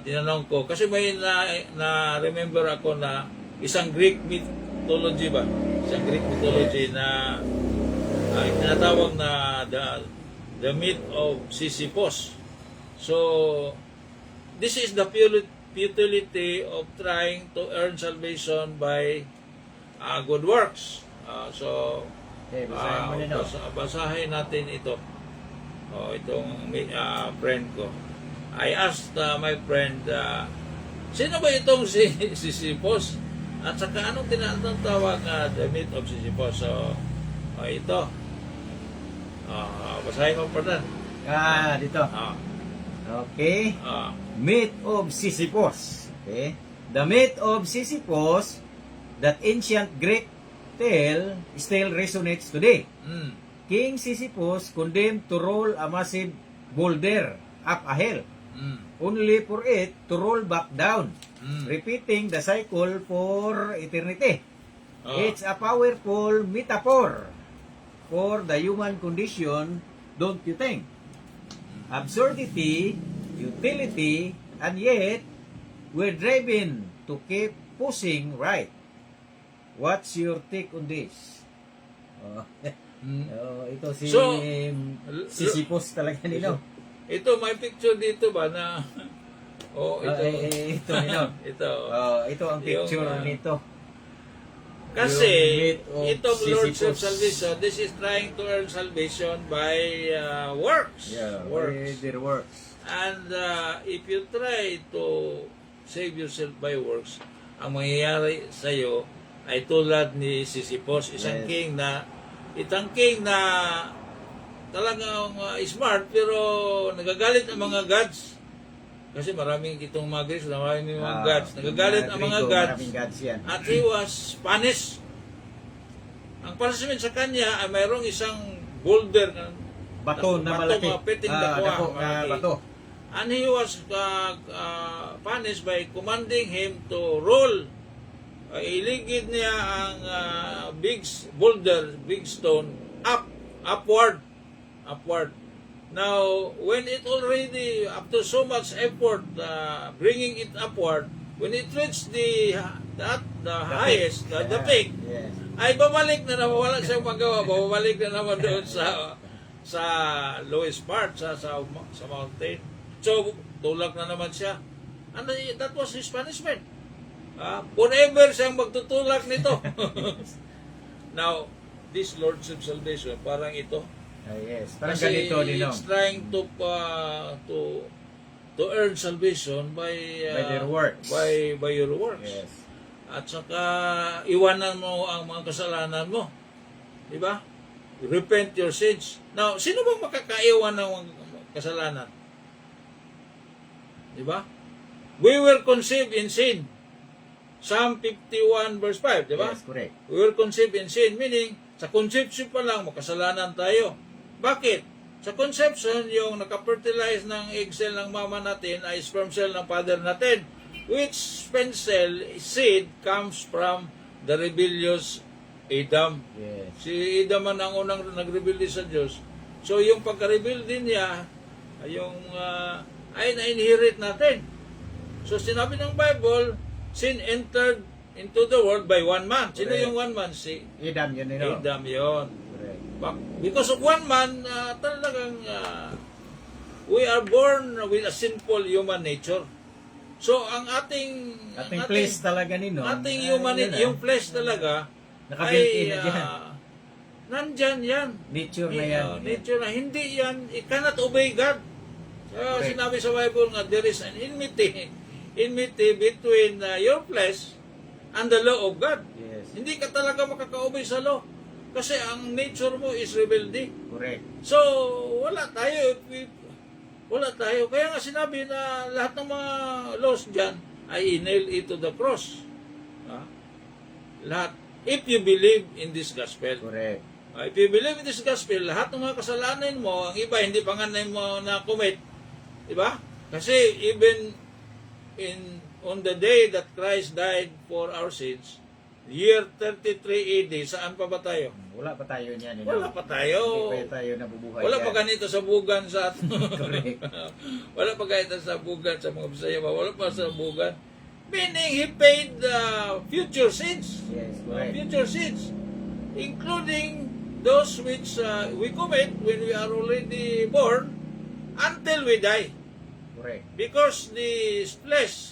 tinanong ko kasi may na remember ako na isang Greek mythology ba? Isang Greek mythology na tinatawag na the myth of Sisyphus. So, this is the futility of trying to earn salvation by good works. So, Okay, basahin mo nino. basahin natin ito. Itong friend ko. I asked my friend, sino ba itong si Sisyphus? At saka anong tinatawag the myth of Sisyphus? So, ito. Basahin mo pa dan. Dito. Okay. Myth of Sisyphus. Okay. The myth of Sisyphus, that ancient Greek tale, still resonates today. King Sisyphus condemned to roll a massive boulder up a hill, only for it to roll back down, repeating the cycle for eternity. It's a powerful metaphor for the human condition, don't you think? Absurdity, utility, and yet we're driven to keep pushing right. What's your take on this? Ito si So, Sisyphus talaga nino. Ito, may picture dito ba na ito. Ito nino. Ito. Ito ang picture Yung, nito. Kasi, myth of itong Lordship Sisyphus. Salvation, this is trying to earn salvation by works. Yeah, Works. their works. And if you try to save yourself by works, ang mangyayari sa'yo ay tulad ni Sisyphus, isang Yes. king na talagang smart, pero nagagalit ang mga gods. Kasi maraming itong mga Greeks, maraming mga gods. Nagagalit ang mga gods. Maraming gods yan. At he was punished. Ang punishment sa kanya ay mayroong isang boulder na Bato na malaki. mapiting Dako na malaki. bato. And he was punished by commanding him to roll. Iligid niya ang big boulder, big stone, upward. Now, when it already, after so much effort, bringing it upward, when it reached the highest, the peak, Yes. ay babalik na naman, wala siyang magawa, babalik na naman doon sa lowest part, sa mountain. So, tulak na naman siya. And that was his punishment. Forever siyang magtutulak nito. Now, this Lordship Salvation, parang ito. Yes. Parang Kasi ganito din. it's trying to earn salvation by their works. By your works. Yes. At saka iwanan mo ang mga kasalanan mo. Di ba? Repent your sins. Now, sino bang makakaiwan ng kasalanan? Di ba? We were conceived in sin. Psalm 51 verse 5, di ba? Yes, correct. We were conceived in sin, meaning sa conception pa lang makasalanan tayo. Bakit? Sa conception, yung nakafertilize ng egg cell ng mama natin ay sperm cell ng father natin, which sperm cell seed comes from the rebellious Adam. Yes. Si Adam man ang unang nagrebelde sa Diyos. So yung pagka-rebelde niya, ay na-inherit natin. So sinabi ng Bible, sin entered into the world by one man. Sino Correct. yung one man? Si Adam yun nino. Adam yun. Correct. Because of one man, talagang we are born with a sinful human nature. So ang ating Place talaga nino. ating humanity, yung flesh talaga Nakabuilt-in na dyan. nandyan yan. Nature na yan. Nature na. Hindi yan, it cannot obey God. Correct. Sinabi sa Bible nga, there is an enmity between your flesh and the law of God. Yes. Hindi ka talaga makaka-obey sa law. Kasi ang nature mo is rebeldy. Correct. So, wala tayo. Wala tayo. Kaya nga sinabi na lahat ng mga laws dyan ay nail it to the cross. Lahat. If you believe in this gospel. Correct. If you believe in this gospel, lahat ng mga kasalanan mo, ang iba hindi pa nga mo na-commit. Diba? Kasi even on the day that Christ died for our sins, year 33 AD, saan pa ba tayo? Wala pa tayo niyan. Wala pa tayo. Hindi pa tayo nabubuhay. Wala pa yan. ganito sa bugan sa Correct. Wala pa ganito sa bugan sa mga Bisaya. Wala pa sa bugan. Meaning He paid future sins. Yes, correct. Future sins. Including those which we commit when we are already born until we die. Correct. Because the flesh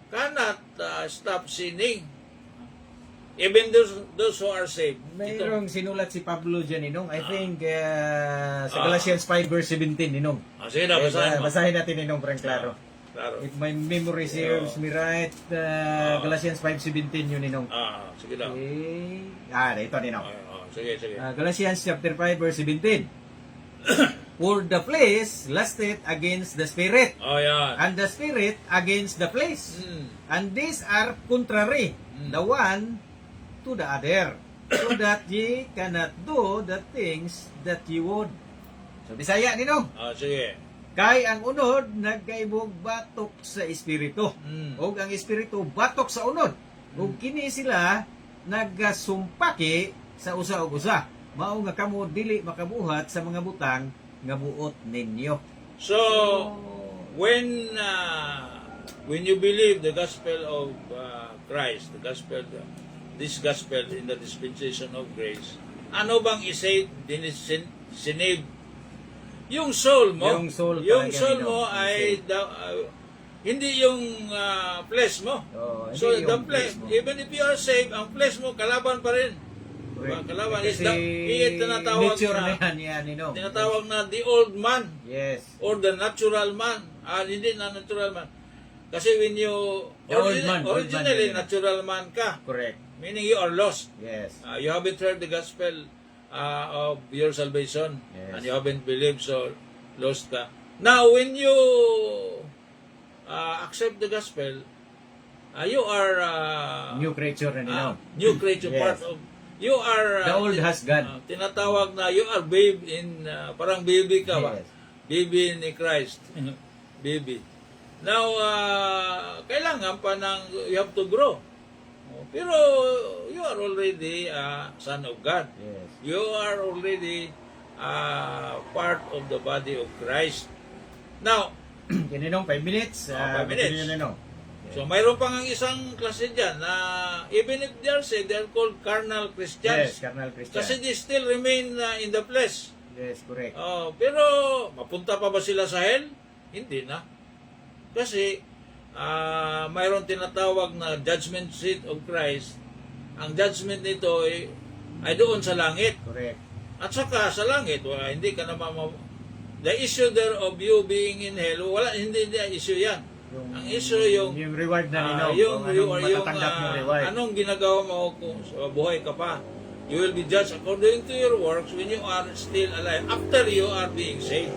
cannot stop sinning. Even those who are saved. Mayroong sinulat si Pablo dyan, Ninong. I think sa Galatians 5 verse 17, Ninong. Sige na, basahin mo. Basahin natin, Ninong, parang klaro. Klaro. If my memory serves me right, Galatians 5:17 yun, Ninong. Sige na. Ito, Ninong. Sige. Galatians chapter 5 verse 17. For the flesh lusteth against the spirit, Yan. and the spirit against the flesh. And these are contrary, the one to the other, so that ye cannot do the things that ye would. So, Bisaya, Ninong. Sige. Kay ang unod nagkaibog batok sa espiritu. O ang espiritu batok sa unod. O kini sila nagasumpaki sa usa ug usa. Mao nga kamo dili makabuhat sa mga butang nga buot ninyo. So, when you believe the gospel of Christ, this gospel in the dispensation of grace, ano bang isave, sinave? Yung soul mo, Yung soul mo ay hindi yung flesh mo. So hindi the yung flesh, flesh mo. even if you are saved, ang flesh mo kalaban pa rin. Diba? Kalaban is Kasi tinatawag nature na, na yan, Ninong. tinatawag na the old man Yes. or the natural man. Hindi na natural man. Kasi when you The old man, originally yun. natural man ka, Correct. meaning you are lost. Yes. You haven't heard the gospel of your salvation, Yes. and you haven't believed, so lost ka. Now, when you accept the gospel, you are New creature na, Ninong. new creature. Yes. Part of you are The old has gone. tinatawag na you are babe in parang baby ka ba? Yes. Baby ni Christ. Baby. Now, kailangan pa you have to grow. Pero you are already a son of God. Yes. You are already part of the body of Christ. Now, Ninong, 5 minutes. 5 minutes. continue, Ninong. so mayroon pa nga isang klase dyan na even if they are saved, they are called carnal Christians. Yes, carnal Christian. Kasi they still remain in the flesh. Yes, correct. Pero mapunta pa ba sila sa hell? Hindi na. Kasi mayroon tinatawag na judgment seat of Christ. Ang judgment nito ay doon sa langit. Correct. At saka sa langit, hindi ka naman the issue there of you being in hell, hindi issue yan. Ang issue yung reward na, Ninong. yung matatanggap mong reward. anong ginagawa mo kung buhay ka pa. You will be judged according to your works when you are still alive, after you are being saved.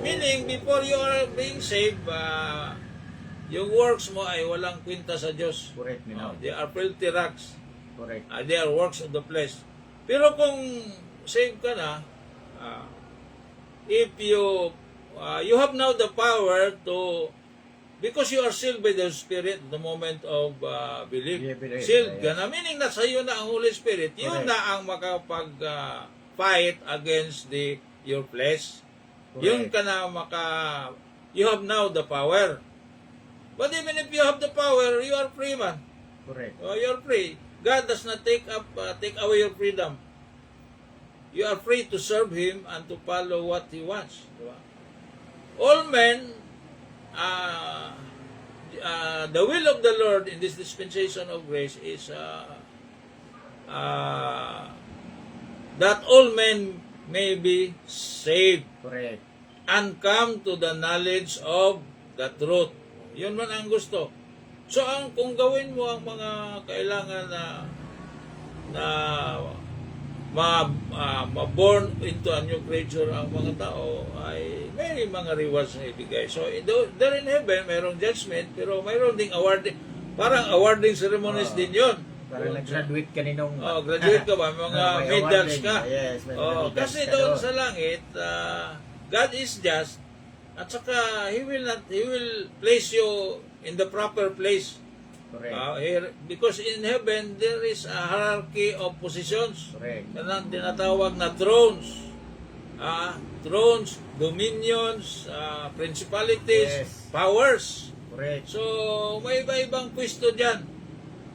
Meaning, before you are being saved, yung works mo ay walang kwenta sa Diyos. Correct, Ninong. They are filthy rags. Correct. They are works of the flesh. Pero kung saved ka na, if you have now the power to, because you are sealed by the Spirit the moment of belief. Yeah, belief. Sealed ka Yes. na, meaning nasa iyo na ang Holy Spirit. Yun Correct. na ang makapag-fight against your flesh. Correct. Yun ka na you have now the power. But even if you have the power, you are free, man. Correct. You are free. God does not take away your freedom. You are free to serve Him and to follow what He wants. Diba? All men, the will of the Lord in this dispensation of grace is that all men may be saved Correct. and come to the knowledge of the truth. Yun man ang gusto. So kung gawin mo ang mga kailangan na ma-born into a new creature ang mga tao, ay may mga rewards na ibigay. So there in heaven, mayroong judgment, pero mayroong ding awarding, parang awarding ceremonies din yun. Para nag-graduate ka, Ninong. Graduate ka ba? Mga May medals awarding. ka. Yes, may medals Kasi ka doon doon. sa langit, God is just, at saka He will place you in the proper place. Correct. Because in heaven, there is a hierarchy of positions. Correct. Yan ang tinatawag na thrones. Thrones, dominions, principalities, Yes. powers. Correct. So, may iba-ibang pwesto dyan.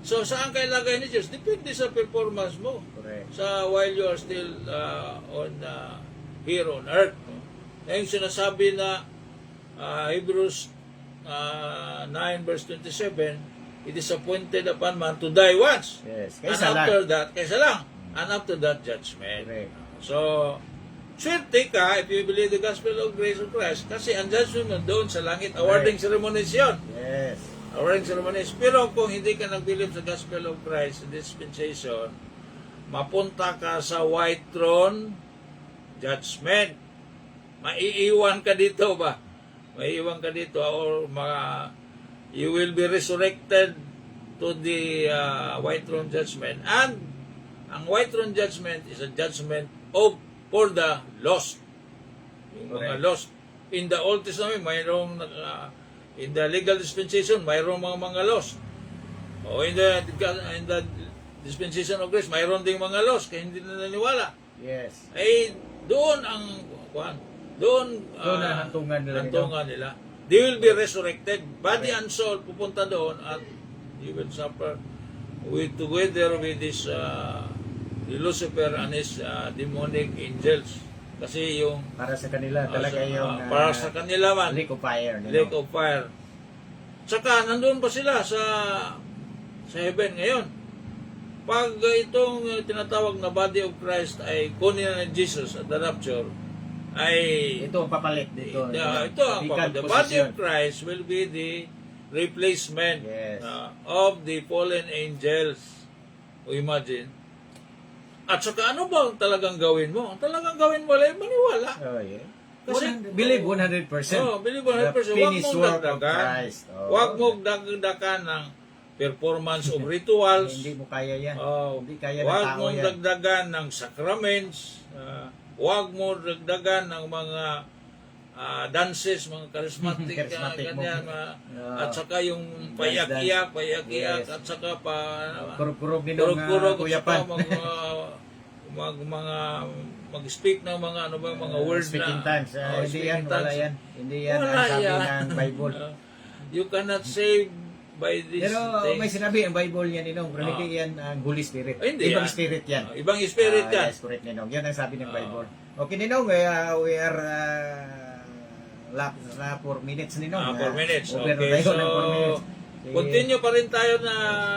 So, saan ka ilagay ni Diyos? Depende sa performance mo. Correct. While you are still here on earth. Yung sinasabi na Hebrews 9 verse 27, it is appointed upon man to die once. Yes. And Kaysa lang. after that, kaysa lang. And after that, judgment. Correct. So, swerte ka if you believe the gospel of grace of Christ kasi ang judgment mo doon sa langit, awarding ceremonies yun. Yes. Awarding ceremonies. Pero kung hindi ka nag-believe sa gospel of Christ, dispensation, mapunta ka sa white throne, judgment. Maiiwan ka dito ba? Maiiwan ka dito or you will be resurrected to the white throne judgment. And ang white throne judgment is a judgment for the lost. Yung mga Correct. lost. In the Old Testament, mayroong in the legal dispensation, mayroong mga lost. O in the dispensation of grace, mayroon ding mga lost kaya hindi na naniwala. Yes. Ay doon ang doon ang hantungan nila. hantungan nila. They will be resurrected. Body and soul pupunta doon at you will suffer together with this Lucifer and his demonic angels. Kasi yung Para sa kanila, talaga yung para sa kanila man, lake of fire. lake of fire. Saka nandun pa sila sa heaven ngayon. Pag itong tinatawag na body of Christ ay kunin na ni Jesus at the rapture, ay Ito ang papalit dito. ito ang the body of Christ will be the replacement Yes. of the fallen angels. O imagine. At saka ano ba ang talagang gawin mo? Ang talagang gawin mo ay maniwala. Oh, yeah. Kasi, Believe 100%. Believe 100%. The finished work of Christ. Huwag mong dagdagan ng performance of rituals. Hindi mo kaya yan. Hindi kaya ng Huwag tao mong yan. dagdagan ng sacraments. Huwag mo dagdagan ng mga dances, mga charismatic, Charismatic ganyan, movement. at saka yung payak-iyak, Yes. at saka Kurog-kurog din ng kurog-kurog, at kuyapan. saka mag-speak ng mga mga words Speaking na times. Hindi speaking yan, wala times. yan. Hindi yan Wala ang sabi yan. ng Bible. You cannot save by this Pero thing. may sinabi ang Bible yan, Ninong. Pero hindi yan ang Holy Spirit. Hindi Ibang yan. spirit yan. Ibang spirit yan. Yes, correct, Ninong. Yan ang sabi ng Bible. Okay, Ninong. We are lap na 4 minutes, Ninong. 4 minutes. Over Okay, tayo so ng 4 minutes. continue pa rin tayo na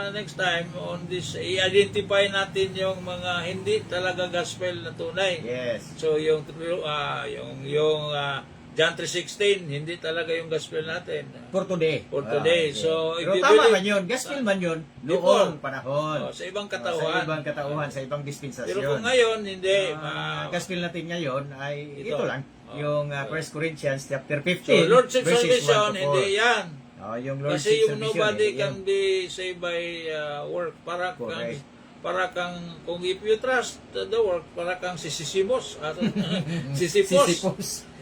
next time on this. I-identify natin yung mga hindi talaga gospel na tunay. Yes. So yung John 3:16 hindi talaga yung gospel natin. For today. For today. Okay. So, if pero you tama believe- man yun. Gospel man yun. Before. Noong panahon. Sa ibang Sa katauhan. ibang katauhan, sa ibang dispensasyon. Pero kung ngayon hindi gospel natin ngayon ay Ito. ito lang. Yung Okay. 1 Corinthians chapter 15 so Lordship verses 1 salvation to 4. hindi yan. Yung Lordship Kasi yung salvation, nobody eh, can be saved by work. Correct. Kung if you trust the work, para kang sisisimos. Sisipos.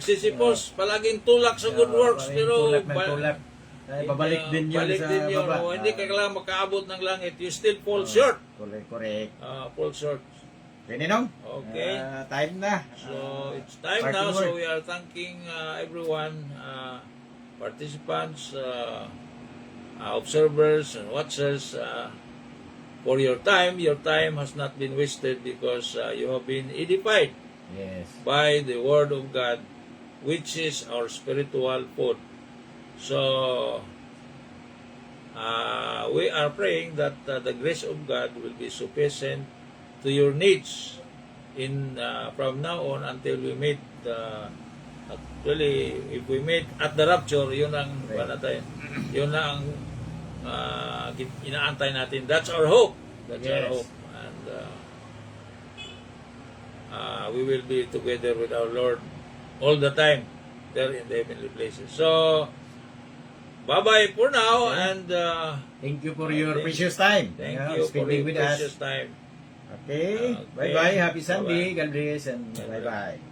Sisipos. Palaging tulak sa good works. Pero tulak ng tulak. Ay, babalik din yun balik sa din yun. baba. Hindi ka kailangan makaabot ng langit. You still fall short. Correct. Fall short. Okay, Ninong? Okay. Time na. So, it's time parting now. word. So, we are thanking everyone, participants, observers, and watchers for your time. Your time has not been wasted because you have been edified Yes. by the Word of God, which is our spiritual food. So, we are praying that the grace of God will be sufficient to your needs from now on until we meet actually if we meet at the rapture. Yun ang yun na ang inaantay natin. That's our hope. That's our Yes. hope. And we will be together with our Lord all the time there in the heavenly places. So bye-bye for now. And Thank you for your precious time. thank you for spending your with us. precious time. Okay. Okay. Bye-bye. Happy Sunday. Bye-bye. God bless and bye-bye.